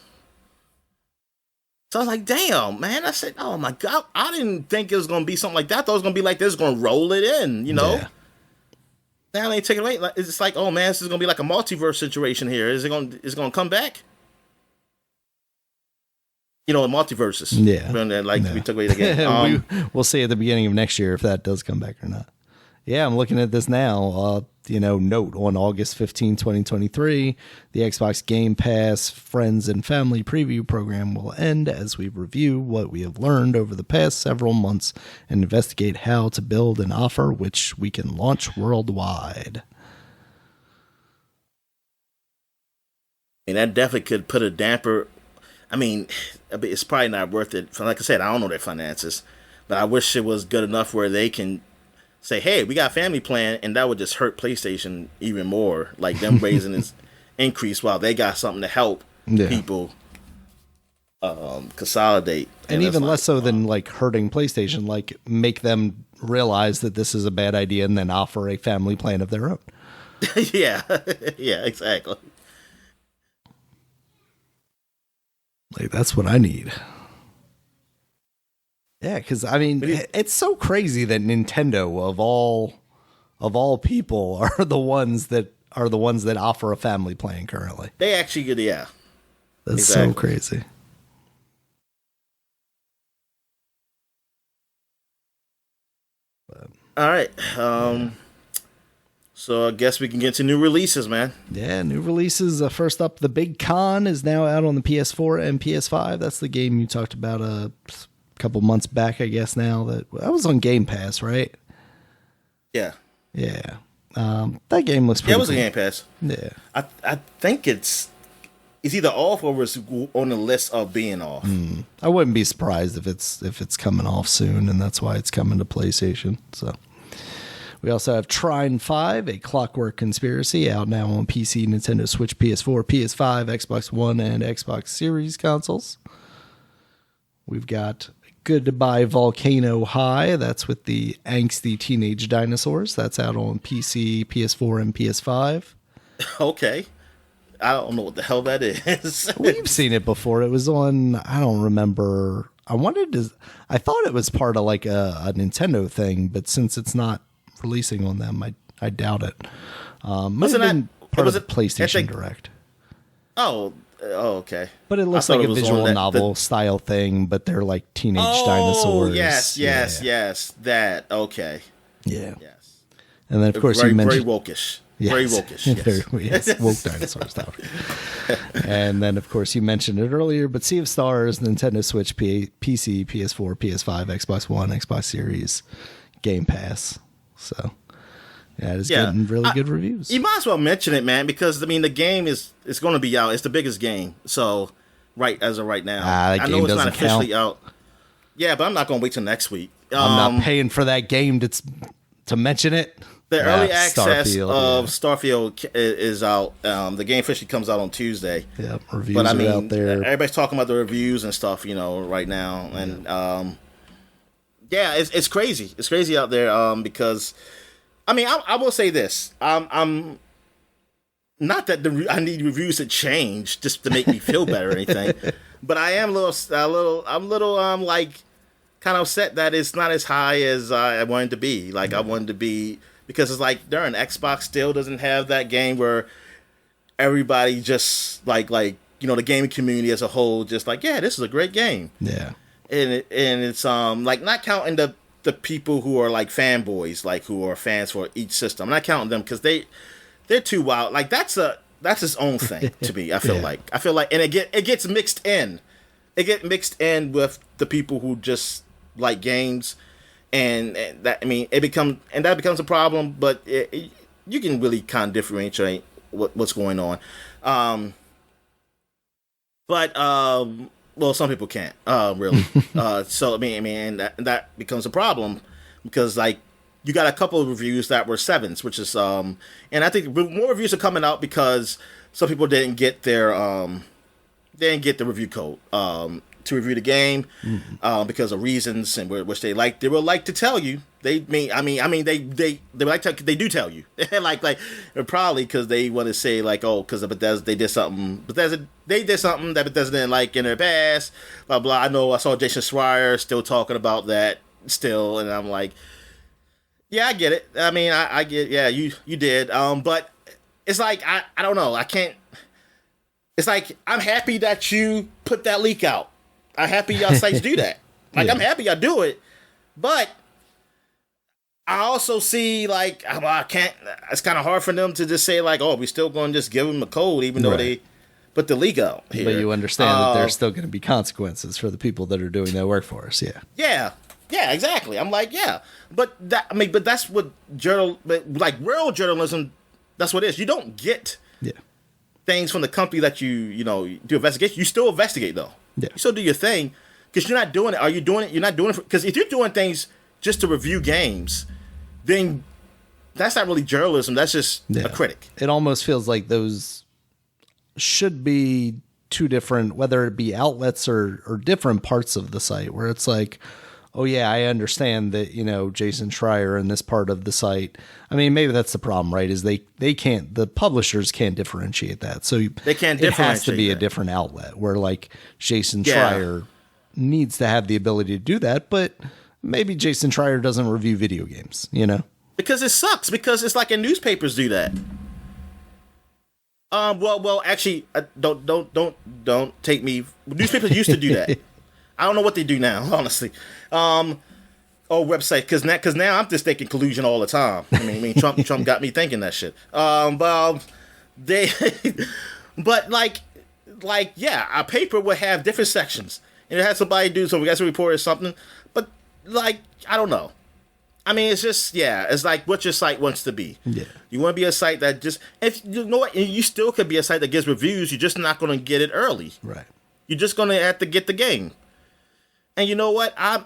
So I was like, damn, man. I said, oh my God. I didn't think it was going to be something like that. I thought it was going to be like this, going to roll it in, you know? Yeah. Now they take it away. It's like, oh man, this is going to be like a multiverse situation here. Is it going to come back? You know, in multiverses. Yeah. We took away the game. We'll see at the beginning of next year if that does come back or not. Yeah, I'm looking at this now. Note on August 15, 2023, the Xbox Game Pass Friends and Family Preview program will end as we review what we have learned over the past several months and investigate how to build an offer which we can launch worldwide. And that definitely could put a damper. I mean, it's probably not worth it. Like I said, I don't know their finances, but I wish it was good enough where they can say, hey, we got a family plan, and that would just hurt PlayStation even more. Like them raising this increase while they got something to help people consolidate. And even less so than like hurting PlayStation, like make them realize that this is a bad idea and then offer a family plan of their own. Yeah, exactly. Like, that's what I need. Yeah, because I mean, it's so crazy that Nintendo of all people are the ones that offer a family plan currently. They actually, yeah. That's so crazy. All right. So I guess we can get to new releases, man. Yeah, new releases. First up, The Big Con is now out on the PS4 and PS5. That's the game you talked about a couple months back, I guess now. That was on Game Pass, right? Yeah. Yeah. That game looks pretty cool. It was cool. a Game Pass. Yeah. I think it's either off or it's on the list of being off. I wouldn't be surprised if it's coming off soon, and that's why it's coming to PlayStation. So we also have Trine 5, A Clockwork Conspiracy, out now on PC, Nintendo Switch, PS4, PS5, Xbox One, and Xbox Series consoles. We've got Goodbye Volcano High. That's with the angsty teenage dinosaurs. That's out on PC, PS4, and PS5. Okay. I don't know what the hell that is. We've seen it before. It was on, I don't remember. I thought it was part of like a Nintendo thing, but since it's not releasing on them, I doubt it. Might have been part of the PlayStation Direct. Oh, okay. But it looks like a visual novel style thing, but they're like teenage dinosaurs. Yes. That, okay. Yeah. Yes. And then, of course, you mentioned... Very wokish. Yes. Very wokish, yes. Yes, woke dinosaurs. And then, of course, you mentioned it earlier, but Sea of Stars, Nintendo Switch, PC, PS4, PS5, Xbox One, Xbox Series, Game Pass. So, yeah, it's getting really good reviews. You might as well mention it, man, because, I mean, the game is going to be out. It's the biggest game, so, as of right now. I know it's not officially out. Yeah, but I'm not going to wait till next week. I'm not paying for that game to mention it. The early access of Starfield is out. The game officially comes out on Tuesday. Yeah, reviews are out there. Everybody's talking about the reviews and stuff, right now. And, it's crazy. It's crazy out there because, I mean, I will say this. I'm not that I need reviews to change just to make me feel better or anything, but I am kind of upset that it's not as high as I wanted to be. Like, I wanted to be... Because it's like, darn, Xbox still doesn't have that game where everybody just, like the gaming community as a whole, just like, yeah, this is a great game. Yeah. And it's, like, not counting the people who are, like, fanboys, like, who are fans for each system. I'm not counting them because they're too wild. Like, that's its own thing to me, I feel like. And it gets mixed in. It gets mixed in with the people who just like games. And that, I mean, that becomes a problem, but you can really kind of differentiate what's going on. Well, some people can't, really. So I mean, that becomes a problem because, like, you got a couple of reviews that were 7s, which is and I think more reviews are coming out because some people didn't get the review code to review the game because of reasons and which they would like to tell you. They do tell you like probably because they want to say like, oh, because Bethesda they did something that Bethesda didn't like in their past, blah blah. I know I saw Jason Schreier still talking about that still, and I'm like, yeah, I get it. I mean, I get, yeah, you did, but it's like I don't know, I can't. It's like, I'm happy that you put that leak out. I'm happy y'all sites do that. Like, yeah. I'm happy y'all do it. But I also see, like, I can't, it's kind of hard for them to just say, like, oh, we're still going to just give them a code, even though they put the leak out here. But you understand that there's still going to be consequences for the people that are doing that work for us, yeah. Yeah, exactly. I'm like, yeah. But that's what real journalism, that's what it is. You don't get things from the company that you do investigation. You still investigate, though. Yeah. You still do your thing because you're not doing it. Are you doing it? You're not doing it because if you're doing things just to review games, then that's not really journalism. That's just a critic. It almost feels like those should be two different, whether it be outlets or different parts of the site, where it's like, oh yeah, I understand that, Jason Schreier in this part of the site. I mean, maybe that's the problem, right? Is they can't, the publishers can't differentiate that. So they can't differentiate. It has to be a different outlet where like Jason Schreier needs to have the ability to do that, but maybe Jason Schreier doesn't review video games, Because it sucks, because it's like in newspapers do that. Well, actually, don't take me. Newspapers used to do that. I don't know what they do now, honestly. Website, because now I'm just thinking collusion all the time. I mean, Trump got me thinking that shit. But a paper would have different sections, and it had somebody do something, we got to report or something. But like, I don't know. I mean, it's just, it's like what your site wants to be. Yeah. You want to be a site that just, if you know what, you still could be a site that gives reviews, you're just not going to get it early. Right. You're just going to have to get the game. And you know what? I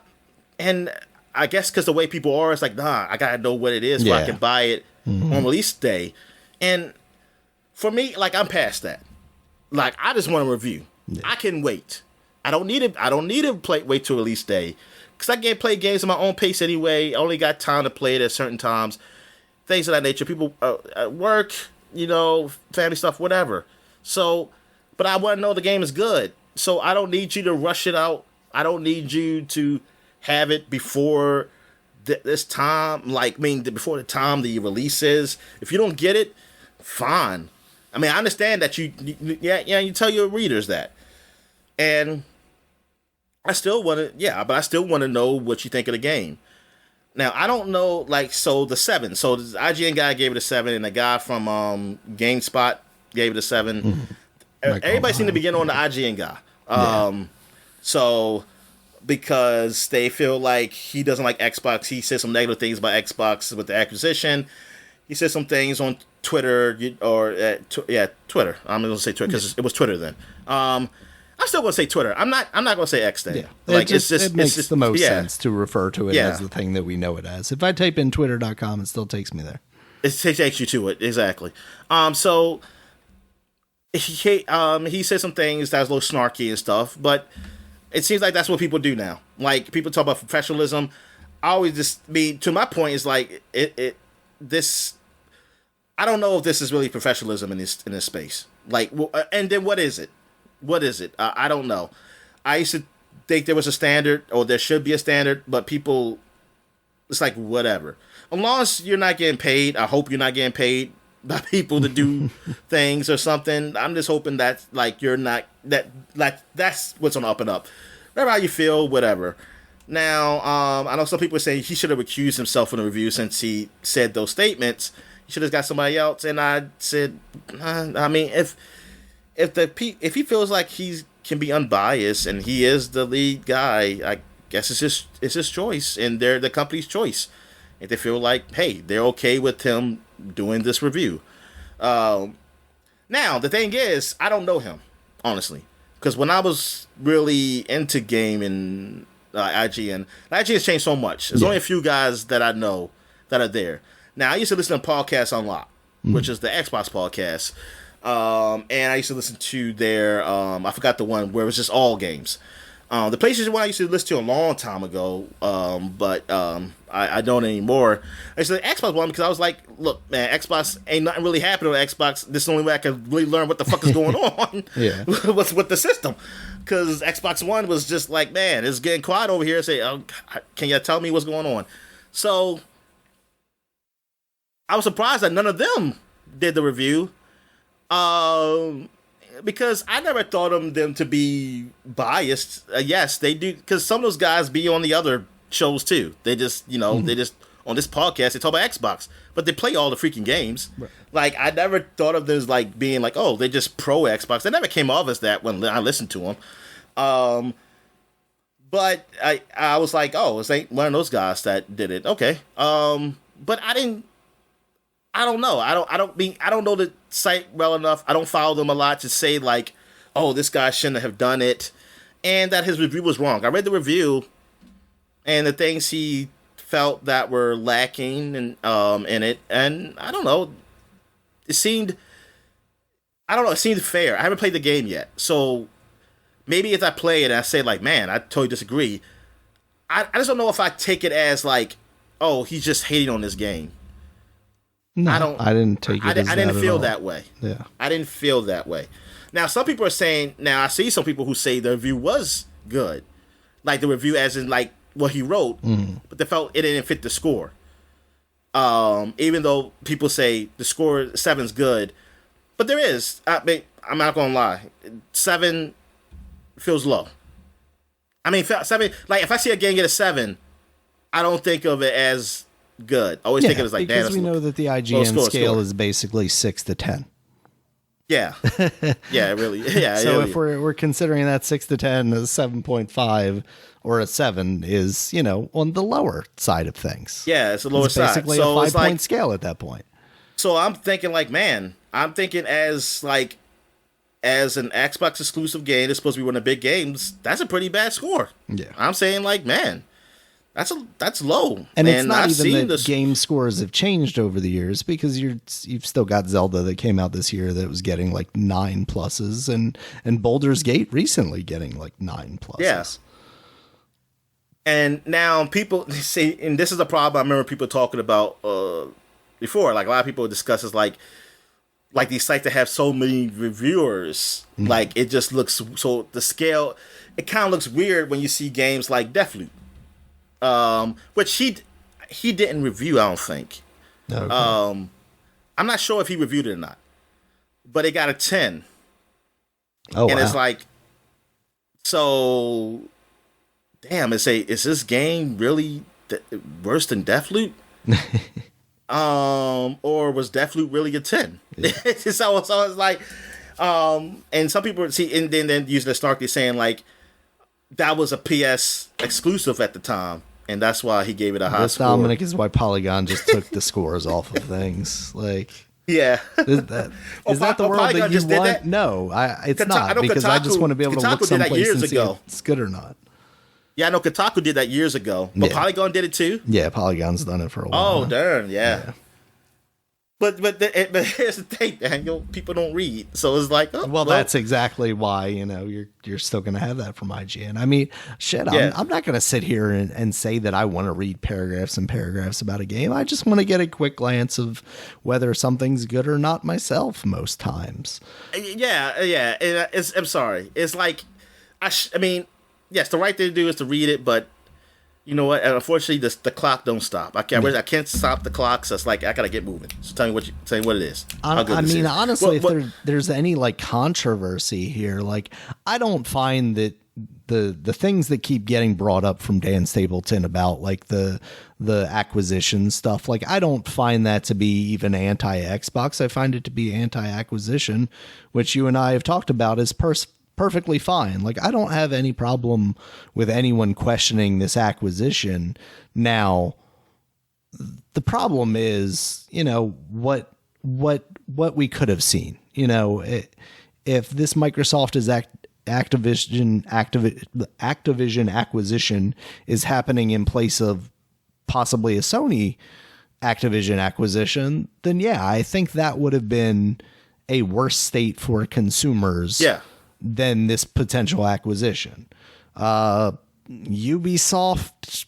guess because the way people are, it's like, nah, I got to know what it is so I can buy it on release day. And for me, like, I'm past that. Like, I just want a review. Yeah. I can wait. I don't need to wait till release day. Because I can't play games at my own pace anyway. I only got time to play it at certain times. Things of that nature. People at work, family stuff, whatever. So, but I want to know the game is good. So I don't need you to rush it out. I don't need you to have it before this time. Before the time the release is. If you don't get it, fine. I mean, I understand that you tell your readers that. And I still want to know what you think of the game. Now, I don't know, the 7. So the IGN guy gave it a 7, and the guy from GameSpot gave it a 7. Mm-hmm. Everybody seemed to begin on the IGN guy. So, because they feel like he doesn't like Xbox. He said some negative things about Xbox with the acquisition. He said some things on Twitter, Twitter. I'm going to say Twitter because it was Twitter then. I'm still going to say Twitter. I'm not going to say X then. Yeah. It makes the most sense to refer to it as the thing that we know it as. If I type in twitter.com, it still takes me there. It takes you to it, exactly. So he said some things that was a little snarky and stuff, but it seems like that's what people do now. Like, people talk about professionalism. I always to my point is like this. I don't know if this is really professionalism in this space. Like, and then what is it? What is it? I don't know. I used to think there was a standard, or there should be a standard, but people, it's like, whatever. As long as you're not getting paid, I hope you're not getting paid by people to do things or something. I'm just hoping that, you're not, that's what's on the up and up. Whatever how you feel, whatever. Now, I know some people are saying he should have recused himself from the review since he said those statements. He should have got somebody else. And I said, I mean, if he feels like he can be unbiased and he is the lead guy, I guess it's his choice, and they're the company's choice. If they feel like, hey, they're okay with him doing this review. Now, the thing is, I don't know him, honestly. Because when I was really into gaming, IGN has changed so much. There's only a few guys that I know that are there. Now, I used to listen to Podcasts Unlocked, which is the Xbox podcast. And I used to listen to their, I forgot the one where it was just all games. The PlayStation one I used to listen to a long time ago, but I don't anymore. I said the Xbox one because I was like, look, man, Xbox ain't nothing really happening on Xbox. This is the only way I can really learn what the fuck is going on with the system. Because Xbox One was just like, man, it's getting quiet over here. Say, can you tell me what's going on? So I was surprised that none of them did the review. Because I never thought of them to be biased. Yes, they do, because some of those guys be on the other shows too. They just, they just on this podcast they talk about Xbox, but they play all the freaking games. Right. Like, I never thought of them as like being like, oh, they're just pro Xbox. They never came off as that when I listened to them. But I was like, oh, it's like one of those guys that did it. Okay. But I don't know. I don't know the site well enough. I don't follow them a lot to say like, oh, this guy shouldn't have done it, and that his review was wrong. I read the review, and the things he felt that were lacking in it, and I don't know. It seemed fair. I haven't played the game yet, so maybe if I play it and I say like, man, I totally disagree. I just don't know if I take it as like, oh, he's just hating on this game. No, I didn't take it. I didn't feel that way. Yeah, I didn't feel that way. Now, some people are saying. Now, I see some people who say the review was good, like the review as in like what he wrote, but they felt it didn't fit the score. Even though people say the score 7's good, but there is. I mean, I'm not gonna lie, 7 feels low. I mean, 7. Like if I see a game get a 7, I don't think of it as good. I always think of it as like, because we know that the IGN scale is basically 6 to 10. Yeah, yeah, really. Yeah. So if we're considering that 6 to 10 as 7.5 or a 7 is, on the lower side of things. Yeah, it's the lower side. Basically a 5-point scale at that point. So I'm thinking like, man, as an Xbox exclusive game that's supposed to be one of the big games, that's a pretty bad score. Yeah. I'm saying like, man, that's low. And it's not even that game scores have changed over the years, because you've still got Zelda that came out this year that was getting like 9 pluses, and Baldur's Gate recently getting like 9 pluses. Yeah. And now people say, and this is a problem I remember people talking about before. Like a lot of people discuss is like these sites that have so many reviewers, like it just looks so the scale. It kind of looks weird when you see games like Deathloop. Which he didn't review, I don't think. Okay. I'm not sure if he reviewed it or not, but it got a 10. Oh, and wow. It's like, so, damn, is this game really worse than Deathloop? Or was Deathloop really a 10? Yeah. so it's like, and some people see, and then use the snarky saying like, that was a PS exclusive at the time, and that's why he gave it a high score. Dominic, is why Polygon just took the scores off of things. Like, yeah, is that the world that you want? No, it's not, because I just want to be able to look someplace and see if it's good or not. Yeah, I know Kotaku did that years ago, but Polygon did it too. Yeah, Polygon's done it for a while. Oh, darn, yeah. But here's the thing, Daniel. People don't read, so it's like, well, that's exactly why you're still going to have that from IGN. I mean, shit, I'm not going to sit here and say that I want to read paragraphs and paragraphs about a game. I just want to get a quick glance of whether something's good or not myself. Most times, yeah. I'm sorry. It's like, I mean, yes, the right thing to do is to read it, but. You know what? Unfortunately, the clock don't stop. I can't stop the clock, so it's like I gotta get moving. So tell me what it is. I mean, honestly, if there's any like controversy here, like I don't find that the things that keep getting brought up from Dan Stapleton about like the acquisition stuff, like I don't find that to be even anti-Xbox. I find it to be anti-acquisition, which you and I have talked about as perfectly fine. Like I don't have any problem with anyone questioning this acquisition. Now, the problem is, what we could have seen. If this Microsoft is Activision acquisition is happening in place of possibly a Sony Activision acquisition, then yeah, I think that would have been a worse state for consumers. Yeah. Than this potential acquisition. Ubisoft,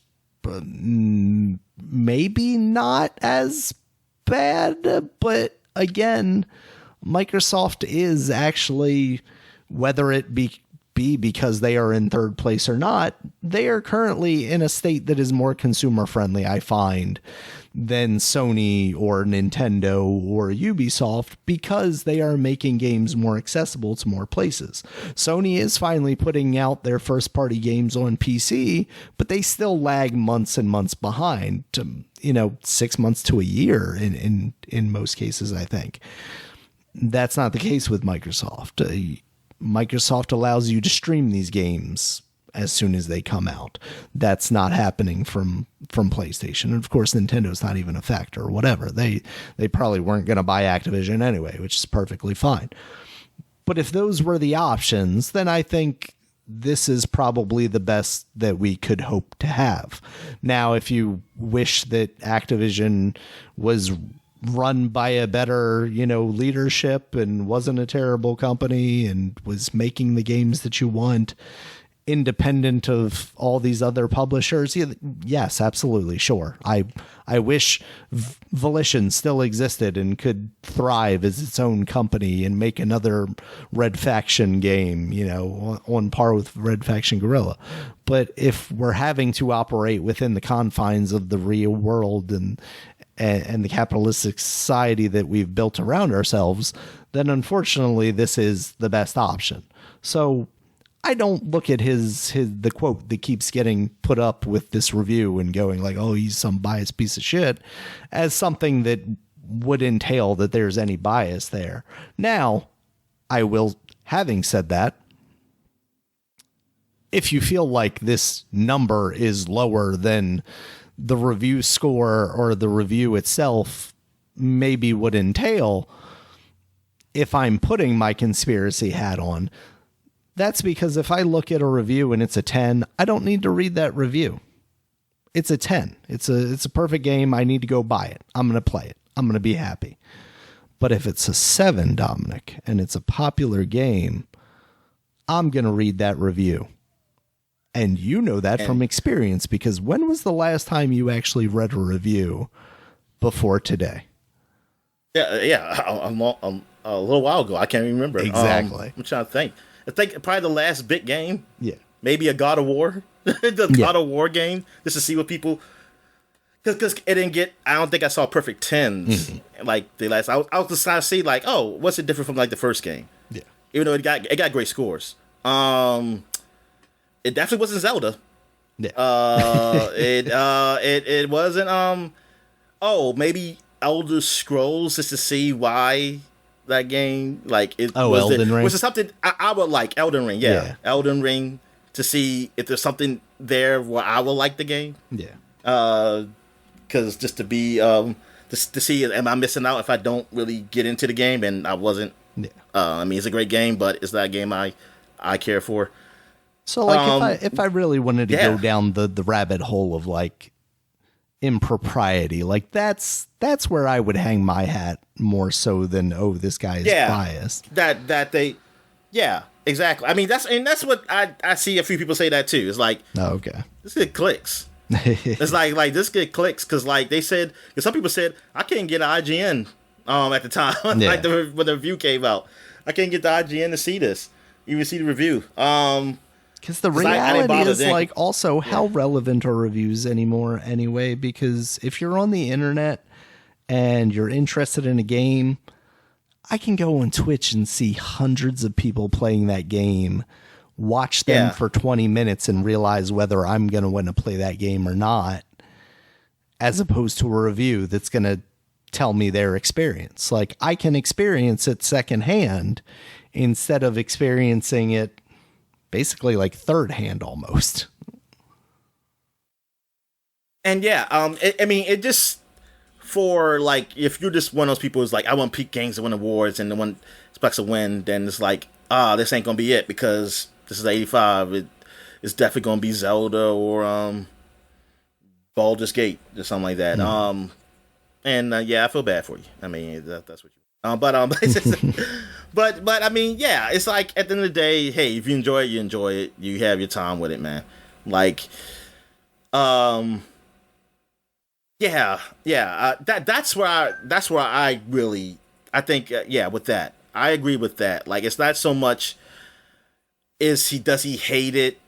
maybe not as bad, but again, Microsoft is actually, whether it be because they are in third place or not, they are currently in a state that is more consumer friendly, I find, than Sony or Nintendo or Ubisoft, because they are making games more accessible to more places. Sony is finally putting out their first party games on PC, but they still lag months and months behind, to 6 months to a year in most cases, I think. That's not the case with Microsoft. Microsoft allows you to stream these games as soon as they come out. That's not happening from PlayStation. And of course, Nintendo's not even a factor or whatever. They probably weren't going to buy Activision anyway, which is perfectly fine. But if those were the options, then I think this is probably the best that we could hope to have. Now, if you wish that Activision was run by a better, leadership and wasn't a terrible company and was making the games that you want, independent of all these other publishers, yes, absolutely, sure. I wish Volition still existed and could thrive as its own company and make another Red Faction game, on par with Red Faction Guerrilla. But if we're having to operate within the confines of the real world and the capitalistic society that we've built around ourselves, then unfortunately this is the best option. So I don't look at the quote that keeps getting put up with this review and going like, oh, he's some biased piece of shit, as something that would entail that there's any bias there. Now, having said that, if you feel like this number is lower than the review score or the review itself maybe would entail, if I'm putting my conspiracy hat on, that's because if I look at a review and it's a 10, I don't need to read that review. It's a 10. It's a perfect game. I need to go buy it. I'm going to play it. I'm going to be happy. But if it's a 7, Dominic, and it's a popular game, I'm going to read that review. And you know that from experience, because when was the last time you actually read a review before today? Yeah, a little while ago. I can't even remember. Exactly. I'm trying to think. I think probably the last big game. Yeah. Maybe a God of War. God of War game. Just to see what people... Because it didn't get... I don't think I saw perfect 10s. Mm-hmm. Like, the last... I was just trying to see, like, oh, what's it different from, like, the first game? Yeah. Even though it got great scores. It definitely wasn't Zelda. Yeah. It wasn't... maybe Elder Scrolls, just to see why... that game, like it was Elden Ring. Was it something I would like? Elden Ring, yeah, Elden Ring, to see if there's something there where I would like the game. Yeah, because just to be just to see, am I missing out if I don't really get into the game? And I wasn't. Yeah, I mean, it's a great game, but it's not a game I care for. So like, if I really wanted to go down the rabbit hole of like impropriety, like that's where I would hang my hat more so than, oh, this guy is biased. That they, exactly. I mean, that's what I see a few people say that too. It's like, oh, okay, this get clicks. It's like this get clicks because like they said, because some people said I couldn't get IGN at the time when the review came out. I can't get the IGN to see this, even see the review. Because the reality is, like, also, how relevant are reviews anymore anyway? Because if you're on the internet and you're interested in a game, I can go on Twitch and see hundreds of people playing that game, watch them for 20 minutes and realize whether I'm going to want to play that game or not, as opposed to a review that's going to tell me their experience. Like, I can experience it secondhand instead of experiencing it basically like third hand almost. And it just, for like, if you're just one of those people who's like, I want peak games to win awards and the one expects to win, then it's like, this ain't gonna be it because this is 85. It's definitely gonna be Zelda or Baldur's Gate or something like that. I feel bad for you. I mean, that's what you. But I mean, it's like at the end of the day, hey, if you enjoy it, you enjoy it. You have your time with it, man. Like, that's where I really, I think, with that, I agree with that. Like, it's not so much does he hate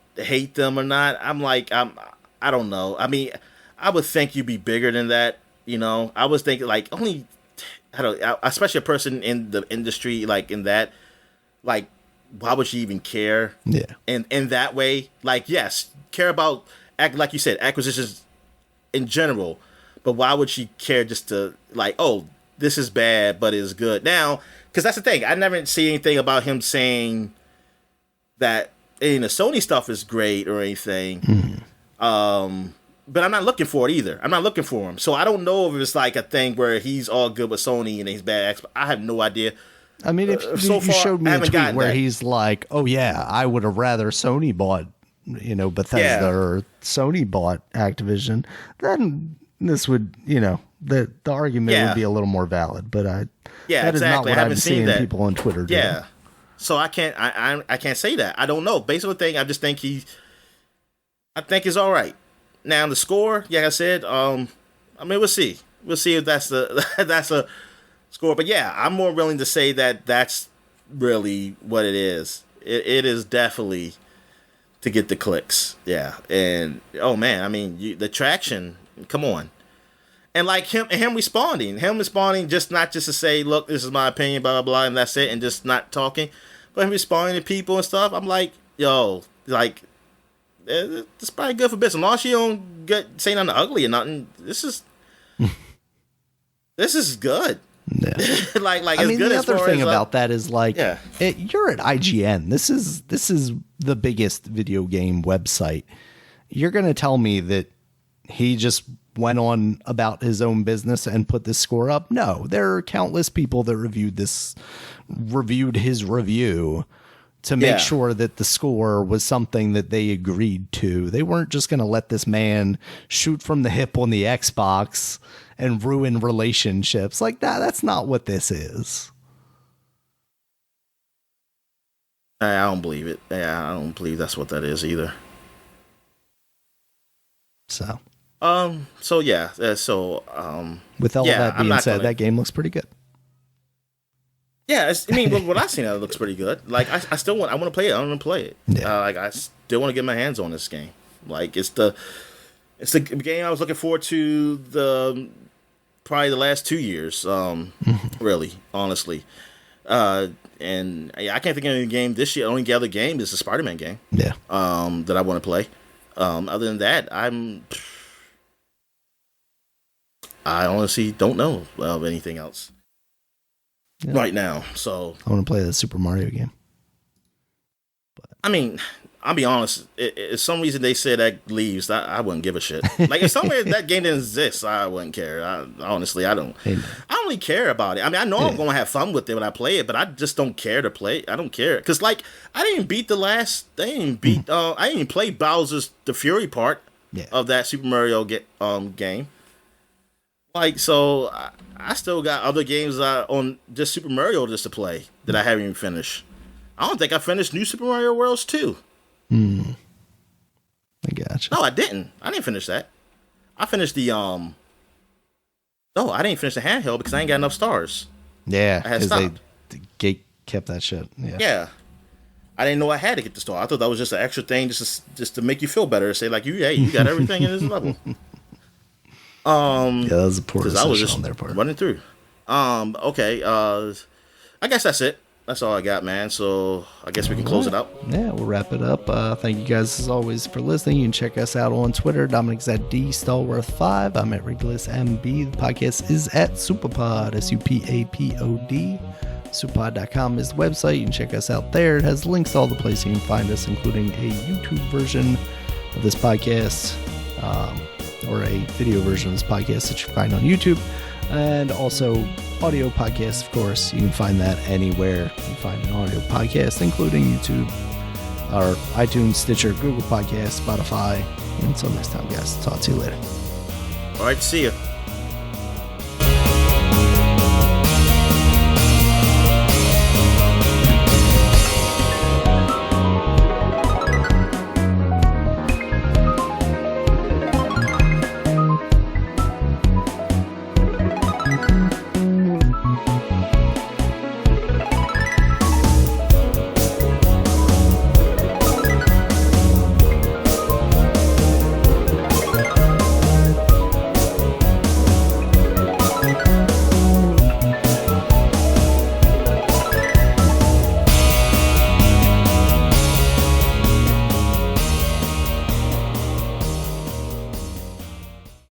them or not? I'm like, I don't know. I mean, I would think you'd be bigger than that. I was thinking like only. Especially a person in the industry, like in that, like, why would you even care? Yeah. In that way, like, yes, care about, like you said, acquisitions in general, but why would she care just to, like, oh, this is bad, but it's good. Now, because that's the thing, I never see anything about him saying that the Sony stuff is great or anything. Mm-hmm. But I'm not looking for it either. I'm not looking for him. So I don't know if it's like a thing where he's all good with Sony and he's bad. I have no idea. I mean, if so you far, showed me I a haven't tweet gotten where that. he's like, "Oh yeah, I would have rather Sony bought, Bethesda or Sony bought Activision," then this would, the argument would be a little more valid. But that is not exactly. what I I'm haven't seen seeing that. people on Twitter doing. Yeah. So I can't say that. I don't know. Based on the thing, I just think I think he's all right. Now the score, like I said, we'll see. We'll see if that's that's a score. But yeah, I'm more willing to say that that's really what it is. It is definitely to get the clicks. Yeah. And oh man, I mean, the traction. Come on. And like him responding just not just to say, look, this is my opinion, blah, blah, blah, and that's it, and just not talking, but him responding to people and stuff. I'm like, yo, like, it's probably good for business. As long as you don't say nothing ugly or nothing, this is good. Yeah. like I mean, good the as other far thing as, about that is like, yeah. You're at IGN. This is the biggest video game website. You're going to tell me that he just went on about his own business and put this score up? No, there are countless people that reviewed his review to make sure that the score was something that they agreed to. They weren't just going to let this man shoot from the hip on the Xbox and ruin relationships. Like that's not what this is. I don't believe it. Yeah, I don't believe that's what that is either. So. With all that being said, that game looks pretty good. Yeah, what I've seen, it looks pretty good. Like I want to play it. I want to play it. Yeah. I still want to get my hands on this game. Like it's the game I was looking forward to probably the last 2 years. Really, honestly. And I can't think of any game this year. The only other game is the Spider-Man game. Yeah. That I want to play. Other than that, I honestly don't know of anything else right now. So I want to play the Super Mario game. But I mean, I'll be honest. If some reason they said that leaves, I wouldn't give a shit. Like if somewhere that game didn't exist, I wouldn't care. Honestly, I don't. I don't really care about it. I mean, I know I'm gonna have fun with it when I play it, but I just don't care to play. I don't care because like I didn't beat I didn't even play Bowser's the Fury part of that Super Mario game. Like so, I still got other games on just Super Mario just to play that I haven't even finished. I don't think I finished New Super Mario Worlds 2. I gotcha. No, I didn't. I didn't finish that. I finished the No, I didn't finish the handheld because I ain't got enough stars. Yeah, I had stopped. They kept that shit. Yeah. Yeah. I didn't know I had to get the star. I thought that was just an extra thing just to make you feel better. Say like you got everything in this level. Yeah, that was a poor decision I was just on their part. Running through. Okay. I guess that's it. That's all I got, man. So I guess we can close it out. Yeah, we'll wrap it up. Thank you guys as always for listening. You can check us out on Twitter. Dominic's at DStallworth5. I'm at Regulus MB. The podcast is at Supapod, SUPAPOD. Supapod.com is the website. You can check us out there. It has links to all the places you can find us, including a YouTube version of this podcast, or a video version of this podcast that you can find on YouTube, and also audio podcasts, of course. You can find that anywhere you can find an audio podcast, including YouTube, or iTunes, Stitcher, Google Podcasts, Spotify. And until next time, guys, talk to you later. All right, see ya.